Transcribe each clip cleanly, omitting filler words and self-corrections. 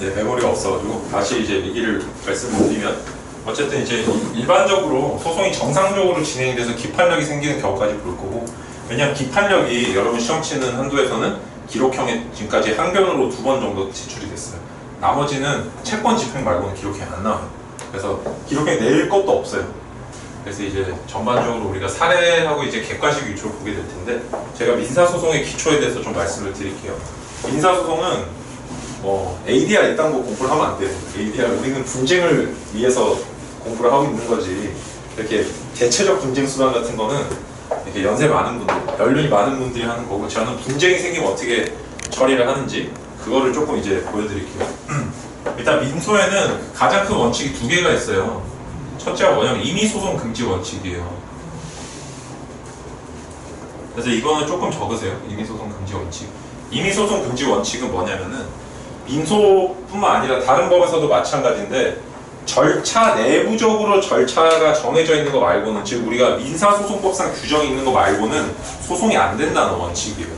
네, 메모리가 없어가지고 다시 이제 얘기를 말씀을 드리면, 어쨌든 이제 일반적으로 소송이 정상적으로 진행이 돼서 기판력이 생기는 경우까지 볼 거고, 왜냐하면 기판력이 여러분 시험 치는 한도에서는 기록형에 지금까지 항변으로 2번 정도 제출이 됐어요. 나머지는 채권 집행 말고는 기록형이 안 나와요. 그래서 기록형이 낼 것도 없어요. 그래서 이제 전반적으로 우리가 사례하고 이제 객관식 위주로 보게 될 텐데, 제가 민사소송의 기초에 대해서 좀 말씀을 드릴게요. 민사소송은 ADR 이딴 거 공부를 하면 안 돼요. ADR, 우리는 분쟁을 위해서 공부를 하고 있는 거지, 이렇게 대체적 분쟁 수단 같은 거는 이렇게 연세 많은 분들, 연륜이 많은 분들이 하는 거고, 저는 분쟁이 생기면 어떻게 처리를 하는지 그거를 조금 이제 보여드릴게요. 일단 민소에는 가장 큰 원칙이 2개가 있어요. 첫째가 뭐냐면 임의소송 금지 원칙이에요. 그래서 이거는 조금 적으세요. 임의소송 금지 원칙. 임의소송 금지 원칙은 뭐냐면은, 민소뿐만 아니라 다른 법에서도 마찬가지인데, 절차 내부적으로 절차가 정해져 있는 거 말고는, 즉 우리가 민사소송법상 규정이 있는 거 말고는 소송이 안 된다는 원칙이에요.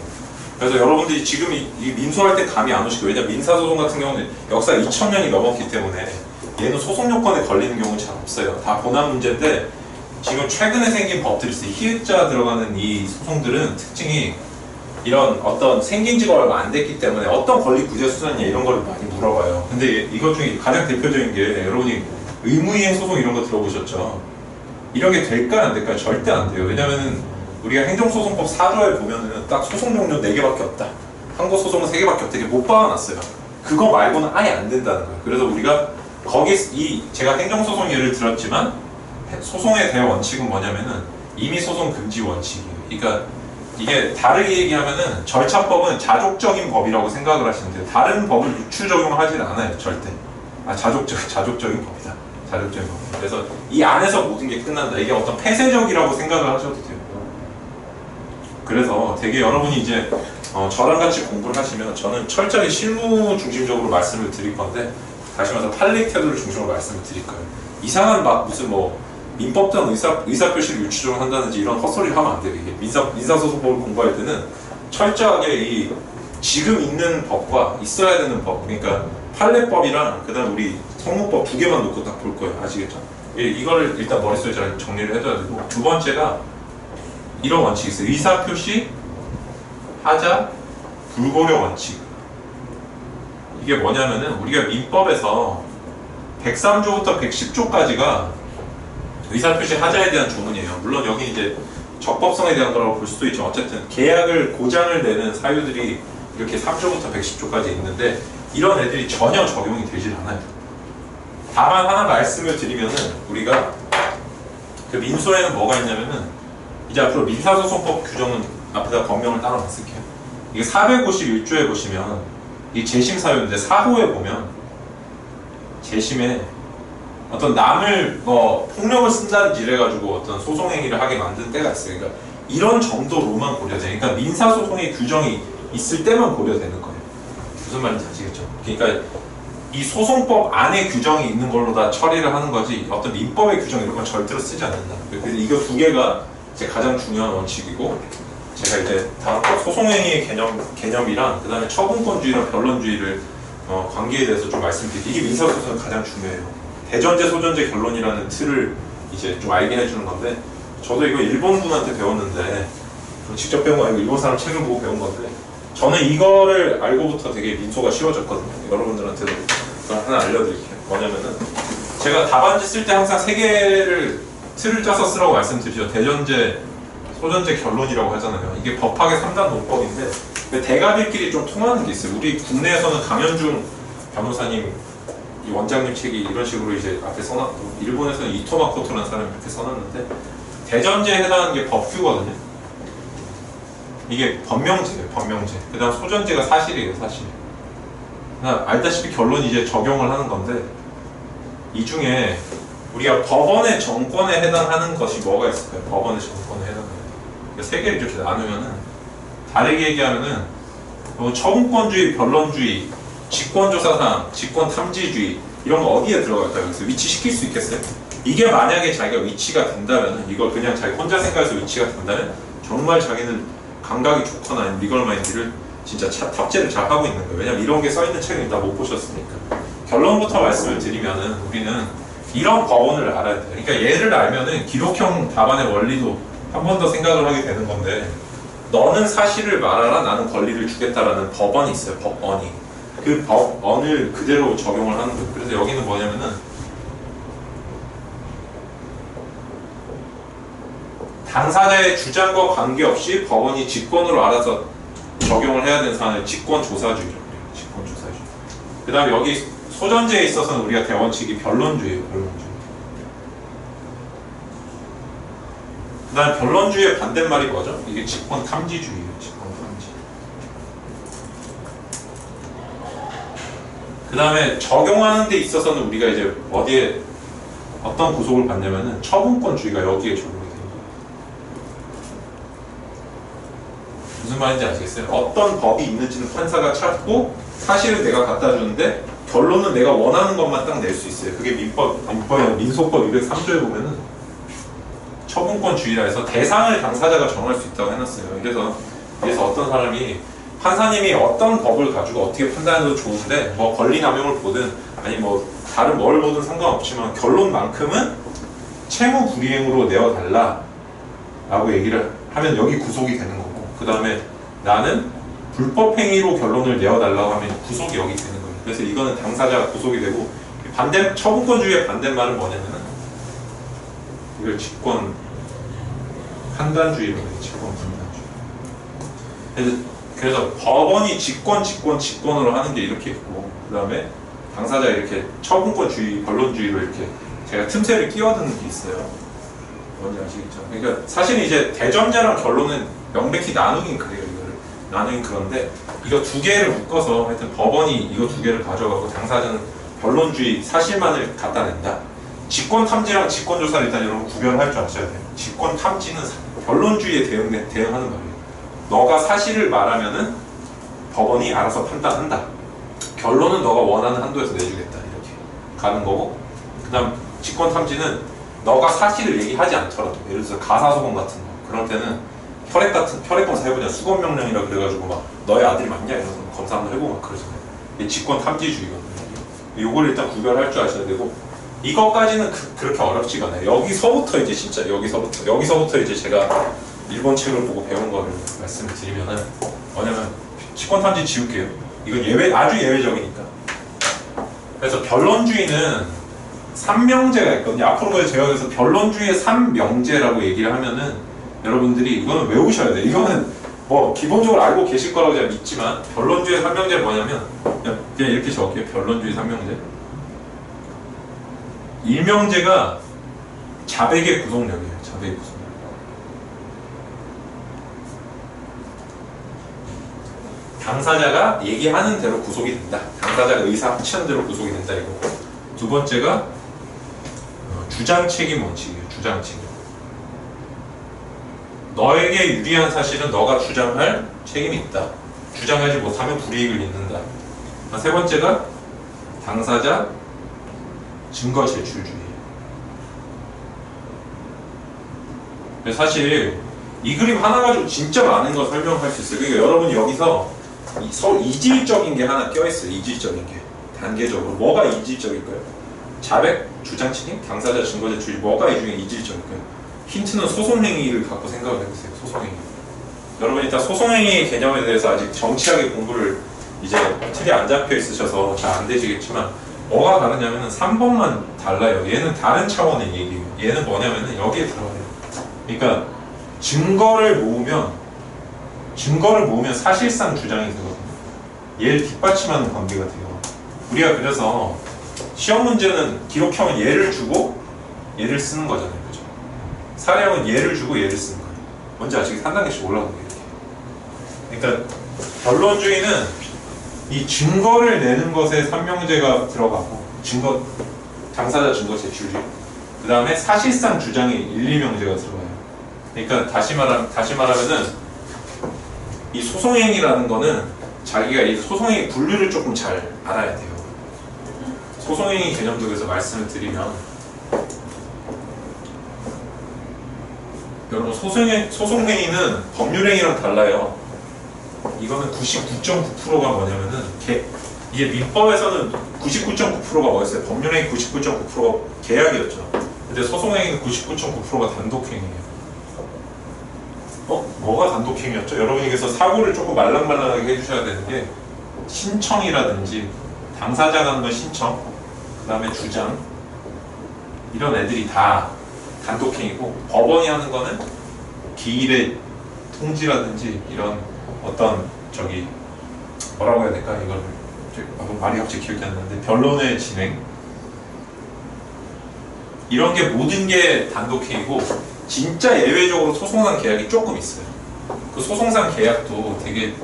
그래서 여러분들이 지금 이 민소할 때 감이 안 오시고, 왜냐면 민사소송 같은 경우는 역사 2000년이 넘었기 때문에 얘는 소송 요건에 걸리는 경우는 잘 없어요. 다 본안 문제인데, 지금 최근에 생긴 것들이 있어요. 희읍자 들어가는 이 소송들은 특징이 이런 어떤 생긴 지가 얼마 안 됐기 때문에 어떤 권리 구제 수단이냐 이런 걸 많이 물어봐요. 근데 이것 중에 가장 대표적인 게, 여러분이 의무이행 소송 이런 거 들어보셨죠? 이런 게 될까요 안 될까요? 절대 안 돼요. 왜냐면은 우리가 행정소송법 4조에 보면은 딱 소송 종류 4개밖에 없다, 항고소송은 3개밖에 없다, 이게 못 박아놨어요. 그거 말고는 아예 안 된다는 거예요. 그래서 우리가 제가 행정소송 예를 들었지만, 소송에 대한 원칙은 뭐냐면은 임의소송 금지 원칙이에요. 그러니까 이게 다르게 얘기하면은, 절차법은 자족적인 법이라고 생각을 하시면 돼요. 다른 법을 유추 적용을 하진 않아요, 절대. 자족적인 법이다. 자족적인 법. 그래서 이 안에서 모든 게 끝난다. 이게 어떤 폐쇄적이라고 생각을 하셔도 돼요. 그래서 되게 여러분이 이제 저랑 같이 공부를 하시면, 저는 철저히 실무 중심적으로 말씀을 드릴 건데, 다시 말해서 판례 태도를 중심으로 말씀을 드릴 거예요. 이상한 무슨 민법상 의사표시를 유추적으로 한다든지 이런 헛소리를 하면 안 돼요. 이게 민사소송법을 공부할 때는 철저하게 지금 있는 법과 있어야 되는 법, 그러니까 판례법이랑 그 다음 우리 성문법 2개만 놓고 딱 볼 거예요. 아시겠죠? 이거를 일단 머릿속에 잘 정리를 해줘야 되고, 2번째가 이런 원칙이 있어요. 의사표시, 하자, 불고려 원칙. 이게 뭐냐면은, 우리가 민법에서 103조부터 110조까지가 의사표시 하자에 대한 조문이에요. 물론 여기 이제 적법성에 대한 거라고 볼 수도 있죠. 어쨌든 계약을 고장을 내는 사유들이 이렇게 3조부터 110조까지 있는데, 이런 애들이 전혀 적용이 되질 않아요. 다만 하나 말씀을 드리면은, 우리가 그 민소에는 뭐가 있냐면은, 이제 앞으로 민사소송법 규정은 앞에다 법명을 따로 놨을게요. 이게 451조에 보시면 이 재심 사유인데, 4호에 보면 재심에 어떤 남을 폭력을 쓴다든지 이래가지고 어떤 소송행위를 하게 만든 때가 있어요. 그러니까 이런 정도로만 고려돼요. 그러니까 민사소송의 규정이 있을 때만 고려되는 거예요. 무슨 말인지 아시겠죠? 그러니까 이 소송법 안에 규정이 있는 걸로 다 처리를 하는 거지, 어떤 민법의 규정 이런 건 절대로 쓰지 않는다. 그래서 이거 2개가 이제 가장 중요한 원칙이고, 제가 이제 다음 소송행위의 개념이랑 그 다음에 처분권주의랑 변론주의를 관계에 대해서 좀 말씀드릴게요. 이게 민사소송은 가장 중요해요. 대전제, 소전제, 결론이라는 틀을 이제 좀 알게 해주는 건데, 저도 이거 일본 분한테 배웠는데, 직접 배운 거 아니고 일본 사람 책을 보고 배운 건데, 저는 이거를 알고부터 되게 민소가 쉬워졌거든요. 여러분들한테도 하나 알려드릴게요. 뭐냐면은, 제가 답안지 쓸 때 항상 3개를 틀을 짜서 쓰라고 말씀드리죠. 대전제, 소전제, 결론이라고 하잖아요. 이게 법학의 3단 논법인데, 대가들끼리 좀 통하는 게 있어요. 우리 국내에서는 강현중 변호사님, 이 원장님 책이 이런 식으로 이제 앞에 써놨고, 일본에서는 이토 마코토라는 사람이 이렇게 써놨는데, 대전제에 해당하는 게 법규거든요. 이게 법명제예요, 법명제. 그 다음 소전제가 사실이에요, 사실. 알다시피 결론이 이제 적용을 하는 건데, 이 중에 우리가 법원의 정권에 해당하는 것이 뭐가 있을까요? 법원의 정권에 해당하는. 그러니까 3개를 이렇게 나누면은, 다르게 얘기하면은 처분권주의, 변론주의, 직권조사상, 직권탐지주의 이런 거 어디에 들어갈까요? 그래서 위치시킬 수 있겠어요? 이게 만약에 자기가 위치가 된다면, 이걸 그냥 자기 혼자 생각해서 위치가 된다면, 정말 자기는 감각이 좋거나 아니면 리걸 마인드를 진짜 탑재를 잘 하고 있는 거예요. 왜냐면 이런 게 써있는 책을 다 못 보셨으니까. 결론부터 말씀을 드리면은 우리는 이런 법원을 알아야 돼요. 그러니까 얘를 알면은 기록형 답안의 원리도 한 번 더 생각을 하게 되는 건데, 너는 사실을 말하라, 나는 권리를 주겠다라는 법원이 있어요. 법원이. 그 법원을 그대로 적용을 하는 거예요. 그래서 여기는 뭐냐면은 당사자의 주장과 관계없이 법원이 직권으로 알아서 적용을 해야 되는 사안을 직권조사주의라고 해요. 직권조사주의. 그 다음에 여기 소전제에 있어서는 우리가 대원칙이 변론주의예요. 변론주의. 그 다음에 변론주의의 반대말이 뭐죠? 이게 직권탐지주의예요. 직권탐지. 그 다음에 적용하는 데 있어서는 우리가 이제 어디에 어떤 구속을 받냐면은 처분권주의가 여기에 적용이 돼요. 무슨 말인지 아시겠어요? 어떤 법이 있는지는 판사가 찾고 사실을 내가 갖다 주는데 결론은 내가 원하는 것만 딱 낼 수 있어요. 그게 민소법 203조에 보면은 처분권주의라 해서 대상을 당사자가 정할 수 있다고 해놨어요. 그래서 어떤 사람이 판사님이 어떤 법을 가지고 어떻게 판단해도 좋은데 뭐 권리남용을 보든 아니 뭐 다른 뭘 보든 상관없지만 결론만큼은 채무 불이행으로 내어달라 라고 얘기를 하면 여기 구속이 되는 거고, 그 다음에 나는 불법행위로 결론을 내어달라고 하면 구속이 여기 되는 거예요. 그래서 이거는 당사자가 구속이 되고, 처분권주의의 반대말은 뭐냐면은 이걸 직권 판단주의로 해요. 직권 판단주의. 그래서 법원이 직권으로 하는 게 이렇게 있고, 그 다음에 당사자 이렇게 처분권주의, 변론주의로 이렇게 제가 틈새를 끼워드는 게 있어요. 뭔지 아시겠죠? 그러니까 사실 이제 대전제랑 결론은 명백히 나누긴 그래요. 이거를 나누긴 그런데 이거 두 개를 묶어서 하여튼 법원이 이거 두 개를 가져가고 당사자는 변론주의 사실만을 갖다 낸다. 직권탐지랑 직권조사를 일단 여러분 구별할 줄 아셔야 돼요. 직권탐지는 변론주의에 대응하는 말이에요. 너가 사실을 말하면은 법원이 알아서 판단한다. 결론은 너가 원하는 한도에서 내주겠다. 이렇게 가는 거고, 그 다음 직권탐지는 너가 사실을 얘기하지 않더라도, 예를 들어서 가사소송 같은 거 그럴 때는 혈액검사 해보자, 수검명령이라 그래가지고 막 너의 아들이 맞냐 이러면서 검사 한번 해보고 막 그러잖아요. 이게 직권탐지주의거든요. 요걸 일단 구별할 줄 아셔야 되고, 이것까지는 그렇게 어렵지가 않아요. 여기서부터 이제 진짜 여기서부터 이제 제가 일본 책을 보고 배운 거를 말씀을 드리면은 뭐냐면, 직권탐지 지울게요. 이건 아주 예외적이니까. 그래서 변론주의는 삼명제가 있거든요. 앞으로 제가 그래서 변론주의의 삼명제라고 얘기를 하면은 여러분들이 이거는 외우셔야 돼요. 이거는 뭐 기본적으로 알고 계실 거라고 제가 믿지만, 변론주의의 삼명제는 뭐냐면 그냥 이렇게 적을게요. 변론주의 삼명제. 일명제가 자백의 구속력이에요. 자백의 구속력. 당사자가 얘기하는 대로 구속이 된다. 당사자가 의사합치는 대로 구속이 된다 이거고, 두 번째가 주장책임 원칙이에요. 주장책임. 너에게 유리한 사실은 너가 주장할 책임이 있다. 주장하지 못하면 불이익을 입는다. 세 번째가 당사자 증거 제출주의. 사실 이 그림 하나 가지고 진짜 많은 걸 설명할 수 있어요. 그러니까 여러분이 여기서 이질적인 게 하나 껴있어요. 이질적인 게. 단계적으로. 뭐가 이질적일까요? 자백, 주장 책임, 당사자 증거 제출이 뭐가 이 중에 이질적일까요? 힌트는 소송행위를 갖고 생각을 해보세요. 소송행위. 여러분 일단 소송행위의 개념에 대해서 아직 정치하게 공부를 이제 틀이 안 잡혀 있으셔서 잘 안 되시겠지만, 뭐가 다르냐면은 3번만 달라요. 얘는 다른 차원의 얘기예요. 얘는 뭐냐면은 여기에 들어가요. 그러니까 증거를 모으면 사실상 주장이 되거든요. 얘를 뒷받침하는 관계가 돼요. 우리가 그래서 시험 문제는 기록형은 얘를 주고 얘를 쓰는 거잖아요. 그죠? 사례형은 얘를 주고 얘를 쓰는 거예요. 뭔지 아시겠어요? 한 단계씩 올라가는 거예요. 그러니까 변론주의는 이 증거를 내는 것에 삼명제가 들어가고, 당사자 증거 제출주의. 그 다음에 사실상 주장이 1, 2명제가 들어가요. 그러니까 다시 말하면은 이 소송행위라는 거는 자기가 이 소송행위 분류를 조금 잘 알아야 돼요. 소송행위 개념도 그래서 말씀을 드리면, 여러분 소송행위는 법률행위랑 달라요. 이거는 99.9%가 뭐냐면은 이게 민법에서는 99.9%가 뭐였어요? 법률행위 99.9%가 계약이었죠. 근데 소송행위는 99.9%가 단독행위예요. 뭐가 단독행위였죠? 여러분이 그래서 사고를 조금 말랑말랑하게 해주셔야 되는 게 신청이라든지 당사자가 하는 건 신청, 그 다음에 주장 이런 애들이 다 단독행위고 법원이 하는 거는 기일의 통지라든지 이런 어떤 뭐라고 해야 될까? 이걸 말이 갑자기 기억이 안 나는데 변론의 진행 이런 게 모든 게 단독행위고 진짜 예외적으로 소송상 계약이 조금 있어요. 그 소송상 계약도 되게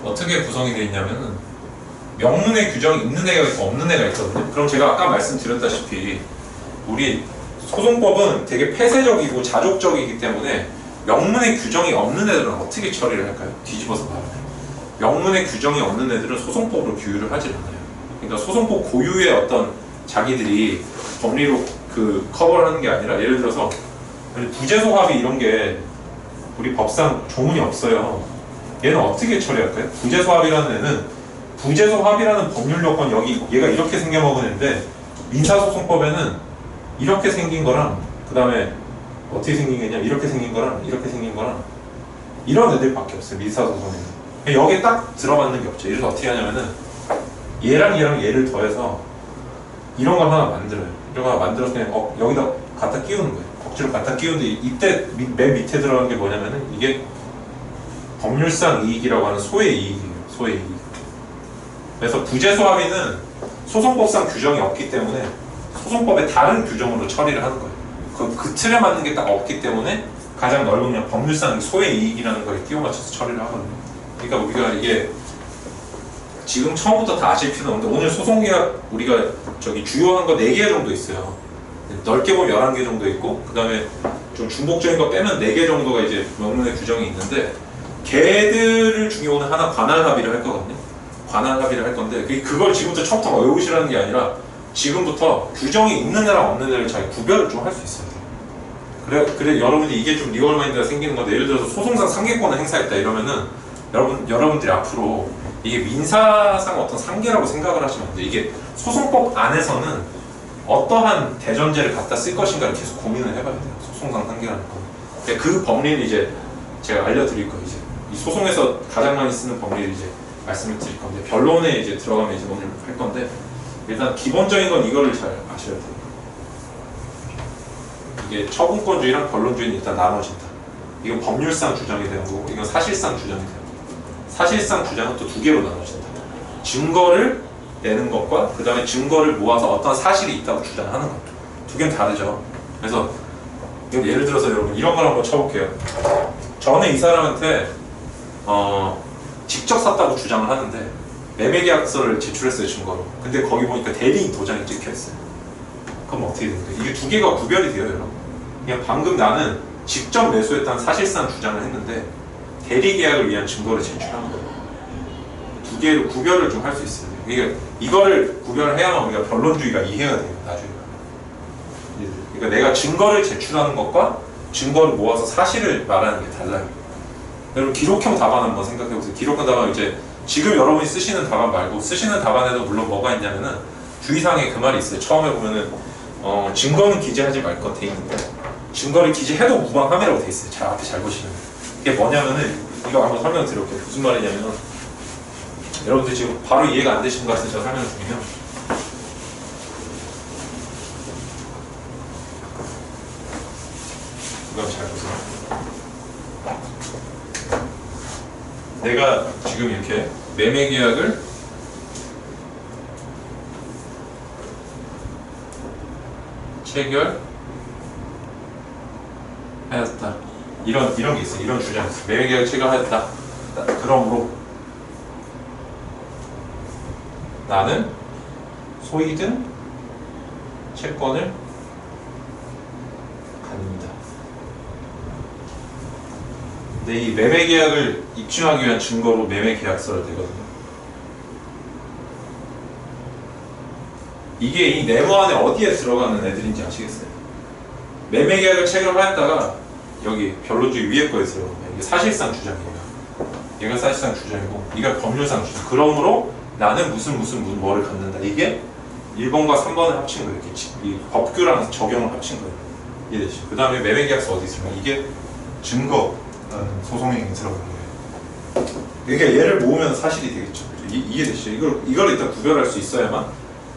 어떻게 구성이 되어 있냐면은 명문의 규정이 있는 애가 있고 없는 애가 있거든요. 그럼 제가 아까 말씀드렸다시피 우리 소송법은 되게 폐쇄적이고 자족적이기 때문에 명문의 규정이 없는 애들은 어떻게 처리를 할까요? 뒤집어서 말하면 명문의 규정이 없는 애들은 소송법으로 규율을 하지 않아요. 그러니까 소송법 고유의 어떤 자기들이 법리로 커버를 하는 게 아니라 예를 들어서 부재소 합의 이런 게 우리 법상 조문이 없어요. 얘는 어떻게 처리할까요? 부재소 합의라는 애는 부재소 합의라는 법률 요건 얘가 이렇게 생겨먹은 애인데 민사소송법에는 이렇게 생긴 거랑 그 다음에 어떻게 생긴 게냐 이렇게 생긴 거랑 이렇게 생긴 거랑 이런 애들밖에 없어요. 민사소송에는 여기에 딱 들어맞는 게 없죠. 이래서 어떻게 하냐면은 얘랑 얘를 더해서 이런 걸 하나 만들어요. 이런 거 하나 만들어서 그냥 여기다 갖다 끼우는 거예요. 억지로 갖다 끼우는데 이때 맨 밑에 들어간 게 뭐냐면은 이게 법률상 이익이라고 하는 소의 이익이에요. 소의 이익. 그래서 부재소 합의는 소송법상 규정이 없기 때문에 소송법의 다른 규정으로 처리를 하는 거예요. 그 틀에 맞는 게 딱 없기 때문에 가장 넓은 그냥 법률상 소의 이익이라는 걸 끼워 맞춰서 처리를 하거든요. 그러니까 우리가 이게 지금 처음부터 다 아실 필요는 없는데 오늘 소송계약 우리가 주요한 거 4개 정도 있어요. 넓게 보면 11개 정도 있고 그 다음에 좀 중복적인 거 빼면 4개 정도가 이제 명문의 규정이 있는데 걔들을 중요는 하나 관할 합의를 할 거거든요. 관할 합의를 할 건데 그걸 지금부터 처음부터 외우시라는 게 아니라 지금부터 규정이 있는 애랑 없는 애를 잘 구별을 좀 할 수 있어야 돼요. 그래 여러분이 이게 좀 리걸 마인드가 생기는 건데 예를 들어서 소송상 상계권을 행사했다 이러면은 여러분들이 앞으로 이게 민사상 어떤 상계라고 생각을 하시면 안 돼요. 이게 소송법 안에서는 어떠한 대전제를 갖다 쓸 것인가를 계속 고민을 해봐야 돼요. 소송상 상계라는 거. 근데 그 법리를 이제 제가 알려드릴 거예요. 이제 이 소송에서 가장 많이 쓰는 법리를 이제 말씀을 드릴 건데 변론에 이제 들어가면 이제 오늘 할 건데 일단 기본적인 건 이거를 잘 아셔야 돼요. 이게 처분권주의랑 변론주의는 일단 나눠진다. 이건 법률상 주장이 되는 거고 이건 사실상 주장이 되는 거고 사실상 주장은 또 2개로 나눠진다. 증거를 내는 것과 그 다음에 증거를 모아서 어떤 사실이 있다고 주장하는 것. 2개는 다르죠. 그래서 예를 들어서 여러분 이런 걸 한번 쳐볼게요. 저는 이 사람한테 직접 샀다고 주장을 하는데 매매계약서를 제출했어요. 증거로. 근데 거기 보니까 대리인 도장이 찍혀있어요. 그럼 어떻게 되는 거예요? 이게 2개가 구별이 돼요. 여러분. 그냥 방금 나는 직접 매수했다는 사실상 주장을 했는데 대리계약을 위한 증거를 제출한 거예요. 2개로 구별을 좀 할 수 있어요. 이거를 구별을 해야만 우리가 변론주의가 이해가 돼요. 나중에. 그러니까 내가 증거를 제출하는 것과 증거를 모아서 사실을 말하는 게 달라요. 여러분 기록형 답안 한번 생각해보세요. 기록형 답안 이제 지금 여러분이 쓰시는 답안 말고 쓰시는 답안에도 물론 뭐가 있냐면은 주의사항에 그 말이 있어요. 처음에 보면은 증거는 기재하지 말 것 돼 있는데 증거를 기재해도 무방함이라고 돼 있어요. 앞에 잘 보시면 이게 뭐냐면은 이거 한번 설명드려볼게요. 무슨 말이냐면 여러분들 지금 바로 이해가 안 되시는 것 같아서 제가 설명을 드리면 이거 잘 보세요. 내가 지금 이렇게 매매계약을 체결하였다. 이런 게 있어요. 이런 주장이 있어요. 매매계약을 체결하였다. 그러므로 나는 소이든 채권을 갖는다. 근데 이 매매계약을 입증하기 위한 증거로 매매계약서를 내거든요. 이게 이 네모 안에 어디에 들어가는 애들인지 아시겠어요? 매매계약을 체결하였다가 여기 변론주의 위에 거에 들어가요. 이게 사실상 주장이에요. 얘가 사실상 주장이고 이가 법률상 주장. 그러므로 나는 무슨 뭐를 갖는다. 이게 1번과 3번을 합친 거예요. 이렇게 이 법규랑 적용을 합친 거예요. 이해되시죠? 그 다음에 매매계약서 어디 있습니까? 이게 증거라는 소송행위 들어가는 거예요. 그러니까 얘를 모으면 사실이 되겠죠. 이해되시죠? 이걸 일단 구별할 수 있어야만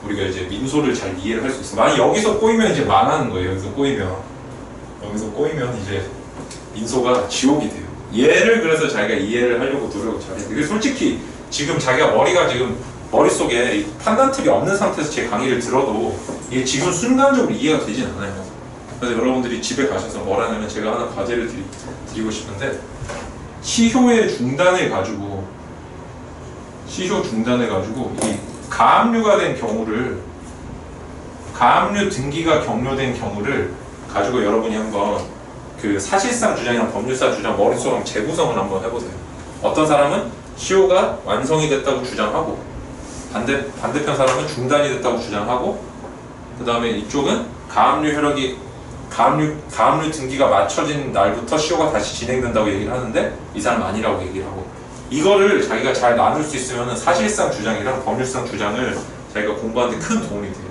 우리가 이제 민소를 잘 이해를 할 수 있어요. 만약 여기서 꼬이면 이제 망하는 거예요. 여기서 꼬이면 이제 민소가 지옥이 돼요. 얘를 그래서 자기가 이해를 하려고 노력을 잘해요. 그게 솔직히 지금 자기가 머릿속에 판단 틀이 없는 상태에서 제 강의를 들어도 이게 지금 순간적으로 이해가 되진 않아요. 그래서 여러분들이 집에 가셔서 뭘 하냐면 제가 하나 과제를 드리고 싶은데 시효 중단을 가지고 이 가압류가 된 경우를 가압류 등기가 경료된 경우를 가지고 여러분이 한번 그 사실상 주장이랑 법률상 주장 머릿속으로 한번 재구성을 한번 해보세요. 어떤 사람은 시효가 완성이 됐다고 주장하고 반대편 사람은 중단이 됐다고 주장하고 그 다음에 이쪽은 가압류 등기가 맞춰진 날부터 시효가 다시 진행된다고 얘기를 하는데 이 사람 아니라고 얘기를 하고 이거를 자기가 잘 나눌 수 있으면 사실상 주장이랑 법률상 주장을 자기가 공부하는 데 큰 도움이 돼요.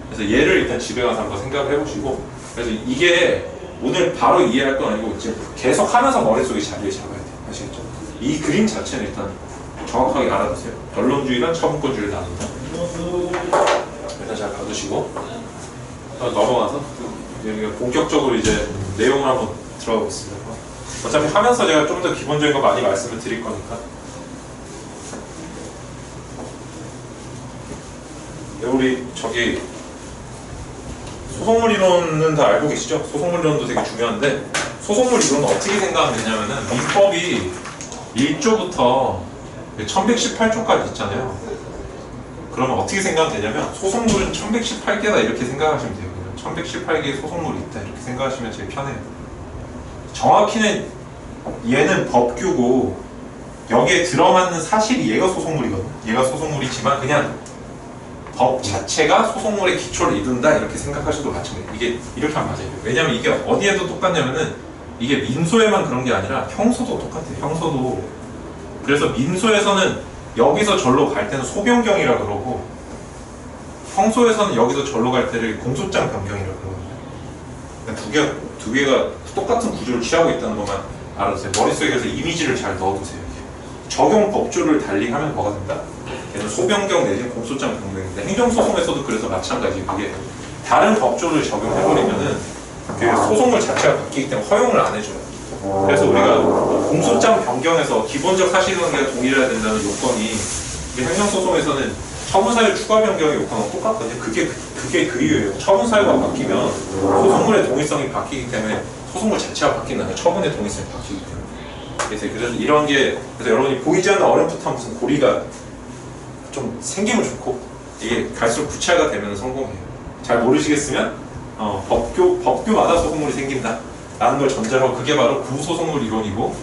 그래서 얘를 일단 집에 가서 한번 생각을 해보시고 그래서 이게 오늘 바로 이해할 건 아니고 이제 계속 하면서 머릿속에 자리를 잡아야 돼요. 아시겠죠? 이 그림 자체는 일단 정확하게 알아두세요. 변론주의랑 처분권주의를 나눈다. 일단 잘 봐두시고 넘어가서 본격적으로 이제 내용을 한번 들어가 보겠습니다. 어차피 하면서 제가 좀 더 기본적인 거 많이 말씀을 드릴 거니까 우리 저기 소송물 이론은 다 알고 계시죠? 소송물 이론도 되게 중요한데 소송물 이론은 어떻게 생각하면 되냐면은 민법이 1조부터 1118조까지 있잖아요. 그러면 어떻게 생각하면 되냐면 소송물은 1118개다 이렇게 생각하시면 돼요. 1118개의 소송물이 있다 이렇게 생각하시면 제일 편해요. 정확히는 얘는 법규고 여기에 들어맞는 사실이 얘가 소송물이거든. 얘가 소송물이지만 그냥 법 자체가 소송물의 기초를 이룬다 이렇게 생각하셔도 마찬가지예요. 이게 이렇게 하면 맞아요. 왜냐면 이게 어디에도 똑같냐면은 이게 민소에만 그런 게 아니라 형소도 똑같아요. 형소도. 그래서 민소에서는 여기서 절로 갈 때는 소변경이라 그러고 형소에서는 여기서 절로 갈 때를 공소장 변경이라 그러거든요. 두 개가 똑같은 구조를 취하고 있다는 것만 알아두세요. 머릿속에 그래서 이미지를 잘 넣어두세요. 적용 법조를 달리 하면 뭐가 된다? 얘는 소변경 내지는 공소장 변경인데 행정소송에서도 그래서 마찬가지예요. 그게 다른 법조를 적용해버리면은 그 소송물 자체가 바뀌기 때문에 허용을 안 해줘요. 그래서 우리가 공소장 변경에서 기본적 사실관계가 동일해야 된다는 요건이 행정소송에서는 처분사유 추가 변경의 요건은 똑같거든요. 그게 그 이유예요. 처분사유가 바뀌면 소송물의 동일성이 바뀌기 때문에 소송물 자체가 바뀌는 게 아니라 처분의 동일성이 바뀌기 때문에. 그래서 이런 게 그래서 여러분이 보이지 않는 어렴풋한 무슨 고리가 좀 생기면 좋고 이게 갈수록 구체화가 되면 성공해요. 잘 모르시겠으면 법규마다 소송물이 생긴다 라는 걸 전제로 그게 바로 구소송물 이론이고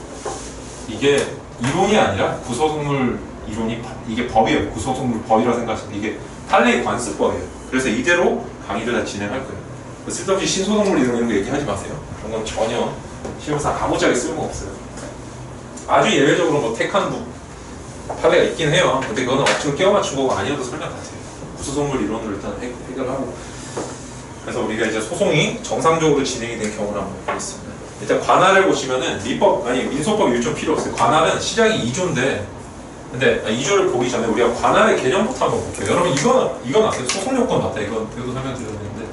이게 이론이 아니라 구소송물 이론이 이게 법이에요. 구소송물 법이라고 생각하시면 이게 판례 관습법이에요. 그래서 이대로 강의를 다 진행할 거예요. 쓸데없이 신소송물 이런 거 얘기하지 마세요. 그런 건 전혀 시험상 아무짝에 쓸모없어요. 아주 예외적으로 뭐 택한북 판례가 있긴 해요. 근데 그거는 엄청 끼워 맞춘 거고 아니어도 설명 다 돼요. 구소송물 이론으로 일단 해결하고 그래서 우리가 이제 소송이 정상적으로 진행이 된 경우를 한번 보겠습니다. 일단 관할을 보시면은 민소법 1조 필요 없어요. 관할은 시작이 2조인데 근데 2조를 보기 전에 우리가 관할의 개념부터 한번 볼게요. 여러분 이건 아세요? 소송요건 맞다. 이것도 설명드려야 되는데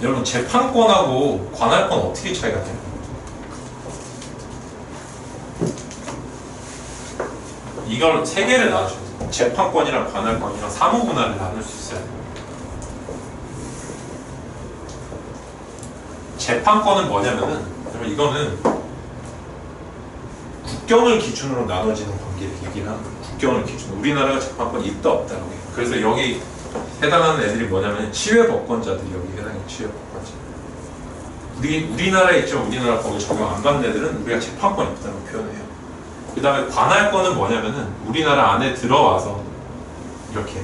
여러분 재판권하고 관할권 어떻게 차이가 나요? 이걸 세 개를 나눠줘요. 재판권이랑 관할권이랑 사무분할을 나눌 수 있어요. 재판권은 뭐냐면은 이거는 국경을 기준으로 나눠지는 관계를 얘기를 하는 거예요. 국경을 기준으로 우리나라가 재판권이 있다 없다라고 해요. 그래서 여기 해당하는 애들이 뭐냐면 치외법권자들이 여기 해당해요. 치외법권자. 우리나라에 있죠. 우리나라 법을 적용 안 받는 애들은 우리가 재판권이 있다고 표현해요. 그 다음에 관할권은 뭐냐면은 우리나라 안에 들어와서 이렇게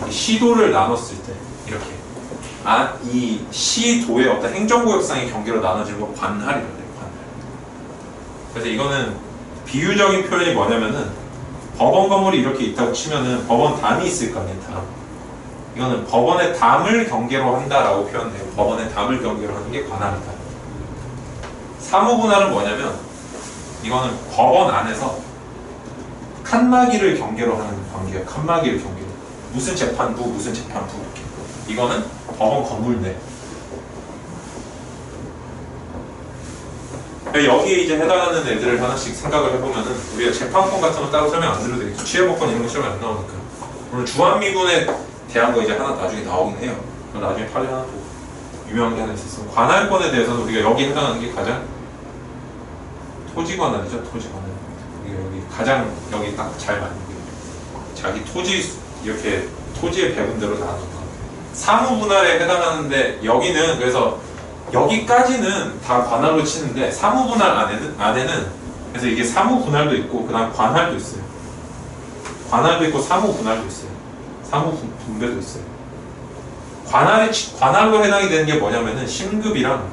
시도를 나눴을 때 이렇게 이 시도의 어떤 행정구역상의 경계로 나눠지는 거 관할이라고 해요. 관할. 그래서 이거는 비유적인 표현이 뭐냐면은 법원 건물이 이렇게 있다고 치면은 법원 담이 있을 거 아니에요. 담. 이거는 법원의 담을 경계로 한다라고 표현해요. 법원의 담을 경계로 하는 게 관할이다. 사무분할은 뭐냐면 이거는 법원 안에서 칸막이를 경계로 하는 관계예요. 칸막이를 경계로. 무슨 재판부, 무슨 재판부 이렇게. 이거는 법원 건물 내. 여기에 이제 해당하는 애들을 하나씩 생각을 해보면은 우리가 재판권 같은 거 따로 설명 안 드려도 되겠죠. 취해법권 이런 거 설명 안 나오니까. 오늘 주한미군에 대한 거 이제 하나 나중에 나오긴 해요. 나중에 판례 하나 보고 유명한 게 하나 있었어. 관할권에 대해서는 우리가 여기 해당하는 게 가장 토지관할이죠. 토지관할. 이게 여기 가장 여기 딱 잘 맞는 게 자기 토지 이렇게 토지의 배분대로 나눈 거. 사무분할에 해당하는데 여기는 그래서 여기까지는 다 관할로 치는데 사무분할 안에는 그래서 이게 사무분할도 있고 그다음 관할도 있어요. 관할도 있고 사무분할도 있어요. 사무분배도 있어요. 관할로 해당이 되는 게 뭐냐면은 심급이랑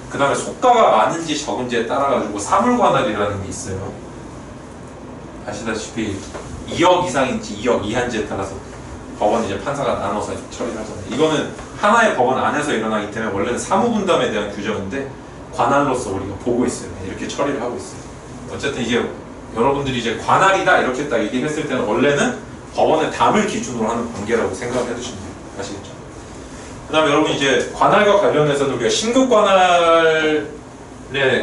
그 다음에 속가가 많은지 적은지에 따라 가지고 사물관할이라는 게 있어요. 아시다시피 2억 이상인지 2억 이하인지에 따라서 법원 이제 판사가 나눠서 처리를 하잖아요. 이거는 하나의 법원 안에서 일어나기 때문에 원래는 사무분담에 대한 규정인데 관할로서 우리가 보고 있어요. 이렇게 처리를 하고 있어요. 어쨌든 이게 여러분들이 이제 관할이다 이렇게 딱 얘기했을 때는 원래는 법원의 담을 기준으로 하는 관계라고 생각을 해두시면 돼요. 아시겠죠? 그 다음에 여러분 이제 관할과 관련해서도 우리가 신급관할의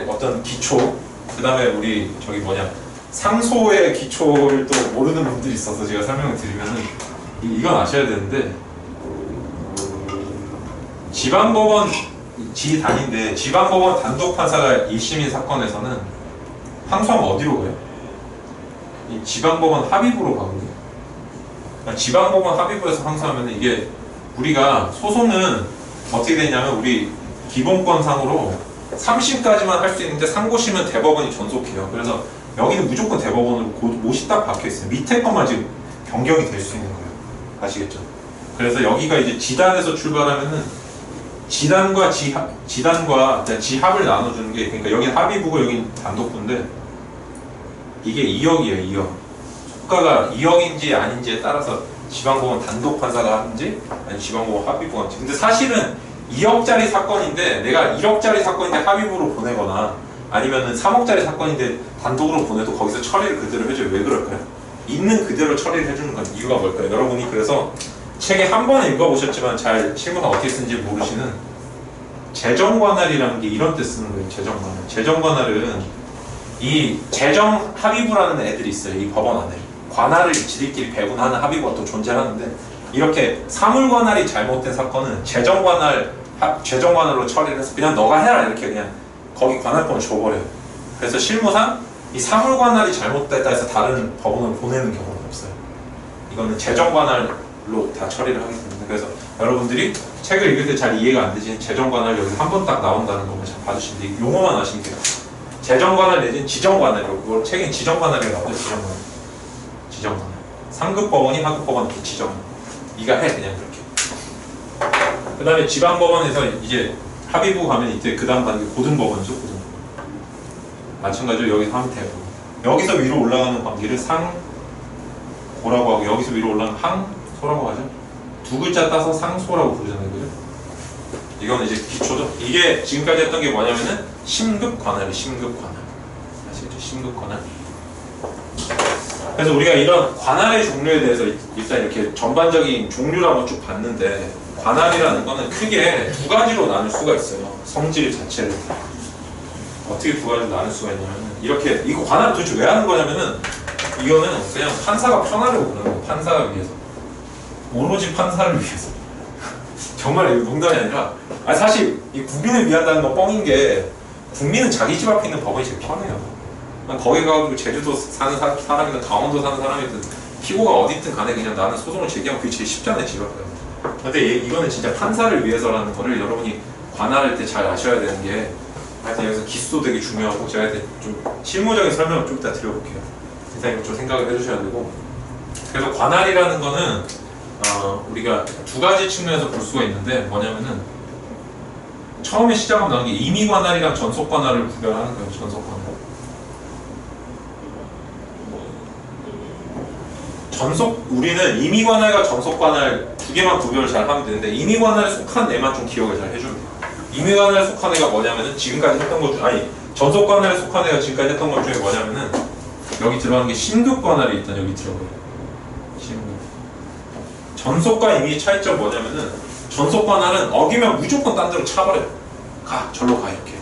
어떤 기초, 그 다음에 우리 저기 뭐냐 상소의 기초를 또 모르는 분들이 있어서 제가 설명을 드리면은 이건 아셔야 되는데 지방법원 지단인데 지방법원 단독판사가 1심인 사건에서는 항소하면 어디로 가요? 이 지방법원 합의부로 가거든요. 그러니까 지방법원 합의부에서 항소하면 이게 우리가 소송은 어떻게 되냐면 우리 기본권상으로 3심까지만 할 수 있는데 상고심은 대법원이 전속해요. 그래서 여기는 무조건 대법원으로 못이 딱 박혀있어요. 밑에 것만 지금 변경이 될 수 있는 거예요. 아시겠죠? 그래서 여기가 이제 지단에서 출발하면은 지단과 지합을 나눠주는 게 그러니까 여기는 합의부고 여기는 단독부인데 이게 2억이에요. 2억. 속가가 2억인지 아닌지에 따라서 지방법원 단독 판사가 하는지 아니 지방법원 합의부가 하는지. 근데 사실은 2억짜리 사건인데 내가 1억짜리 사건인데 합의부로 보내거나 아니면은 3억짜리 사건인데 단독으로 보내도 거기서 처리를 그대로 해줘요. 왜 그럴까요? 있는 그대로 처리를 해주는 건 이유가 뭘까요? 여러분이 그래서 책에 한 번 읽어보셨지만 잘 실무가 어떻게 쓰는지 모르시는 재정관할이라는 게 이런 때 쓰는 거예요. 재정관할. 재정관할은 이 재정합의부라는 애들이 있어요. 이 법원 안에. 관할을 지들끼리 배분하는 합의부가 또 존재하는데 이렇게 사물관할이 잘못된 사건은 재정관할로 처리를 해서 그냥 너가 해라 이렇게 그냥 거기 관할권을 줘버려요. 그래서 실무상 이 사물관할이 잘못됐다 해서 다른 법원을 보내는 경우는 없어요. 이거는 재정관할로 다 처리를 하기 때문에 그래서 여러분들이 책을 읽을 때 잘 이해가 안 되지만 재정관할 여기서 한 번 딱 나온다는 것만 잘 봐주시면 돼요. 용어만 아시면 돼요. 재정관할 내지는 지정관할이라고 그걸 책엔 지정관할이라고 하죠. 지정관할. 지정관할. 상급법원이 하급법원 이렇게 지정관할. 네가 해 그냥 그렇게. 그 다음에 지방법원에서 이제 합의부 가면 이때 그 다음 단계 고등법원이죠. 고등법원. 마찬가지로 여기서 하면 되고 여기서 위로 올라가는 관계를 상고라고 하고 여기서 위로 올라가는 항소라고 하죠. 두 글자 따서 상소라고 부르잖아요. 그죠? 이건 이제 기초죠. 이게 지금까지 했던 게 뭐냐면은 심급관할이 심급관할. 아시겠죠? 심급관할. 그래서 우리가 이런 관할의 종류에 대해서 일단 이렇게 전반적인 종류를 한번 쭉 봤는데 관할이라는 거는 크게 두 가지로 나눌 수가 있어요. 성질 자체를. 어떻게 두 가지로 나눌 수가 있냐면 이렇게 이거 관할을 도대체 왜 하는 거냐면은 이거는 그냥 판사가 편하려고 그러는 거예요. 판사를 위해서. 오로지 판사를 위해서. 정말 이거 농담이 아니라 사실 이 국민을 위한다는 건 뻥인 게 국민은 자기 집 앞에 있는 법원이 제일 편해요. 거기 가가지고 제주도 사는 사람이든 강원도 사는 사람이든 피고가 어디든 간에 그냥 나는 소송을 제기하면 그게 제일 쉽잖아요. 집 앞에. 근데 이거는 진짜 판사를 위해서라는 거를 여러분이 관할할 때 잘 아셔야 되는 게 하여튼 여기서 기수도 되게 중요하고 제가 좀 실무적인 설명을 좀 이따 드려볼게요. 일단 좀 생각을 해주셔야 되고 그래서 관할이라는 거는 우리가 두 가지 측면에서 볼 수가 있는데 뭐냐면은 처음에 시작하면 나오는 게 임의관할이랑 전속관할을 구별하는 거예요. 전속관할. 우리는 임의관할과 전속관할 두 개만 구별을 잘 하면 되는데 임의관할에 속한 애만 좀 기억을 잘 해주면 돼요. 임의관할에 속한 애가 뭐냐면은 지금까지 했던 것 중에 아니 전속관할에 속한 애가 지금까지 했던 것 중에 뭐냐면은 여기 들어가는 게 심급관할이 일단 여기 들어가요. 심급. 전속과 임의의 차이점 뭐냐면은 전속관할은 어기면 무조건 딴 데로 차버려요. 가 절로 가 이렇게.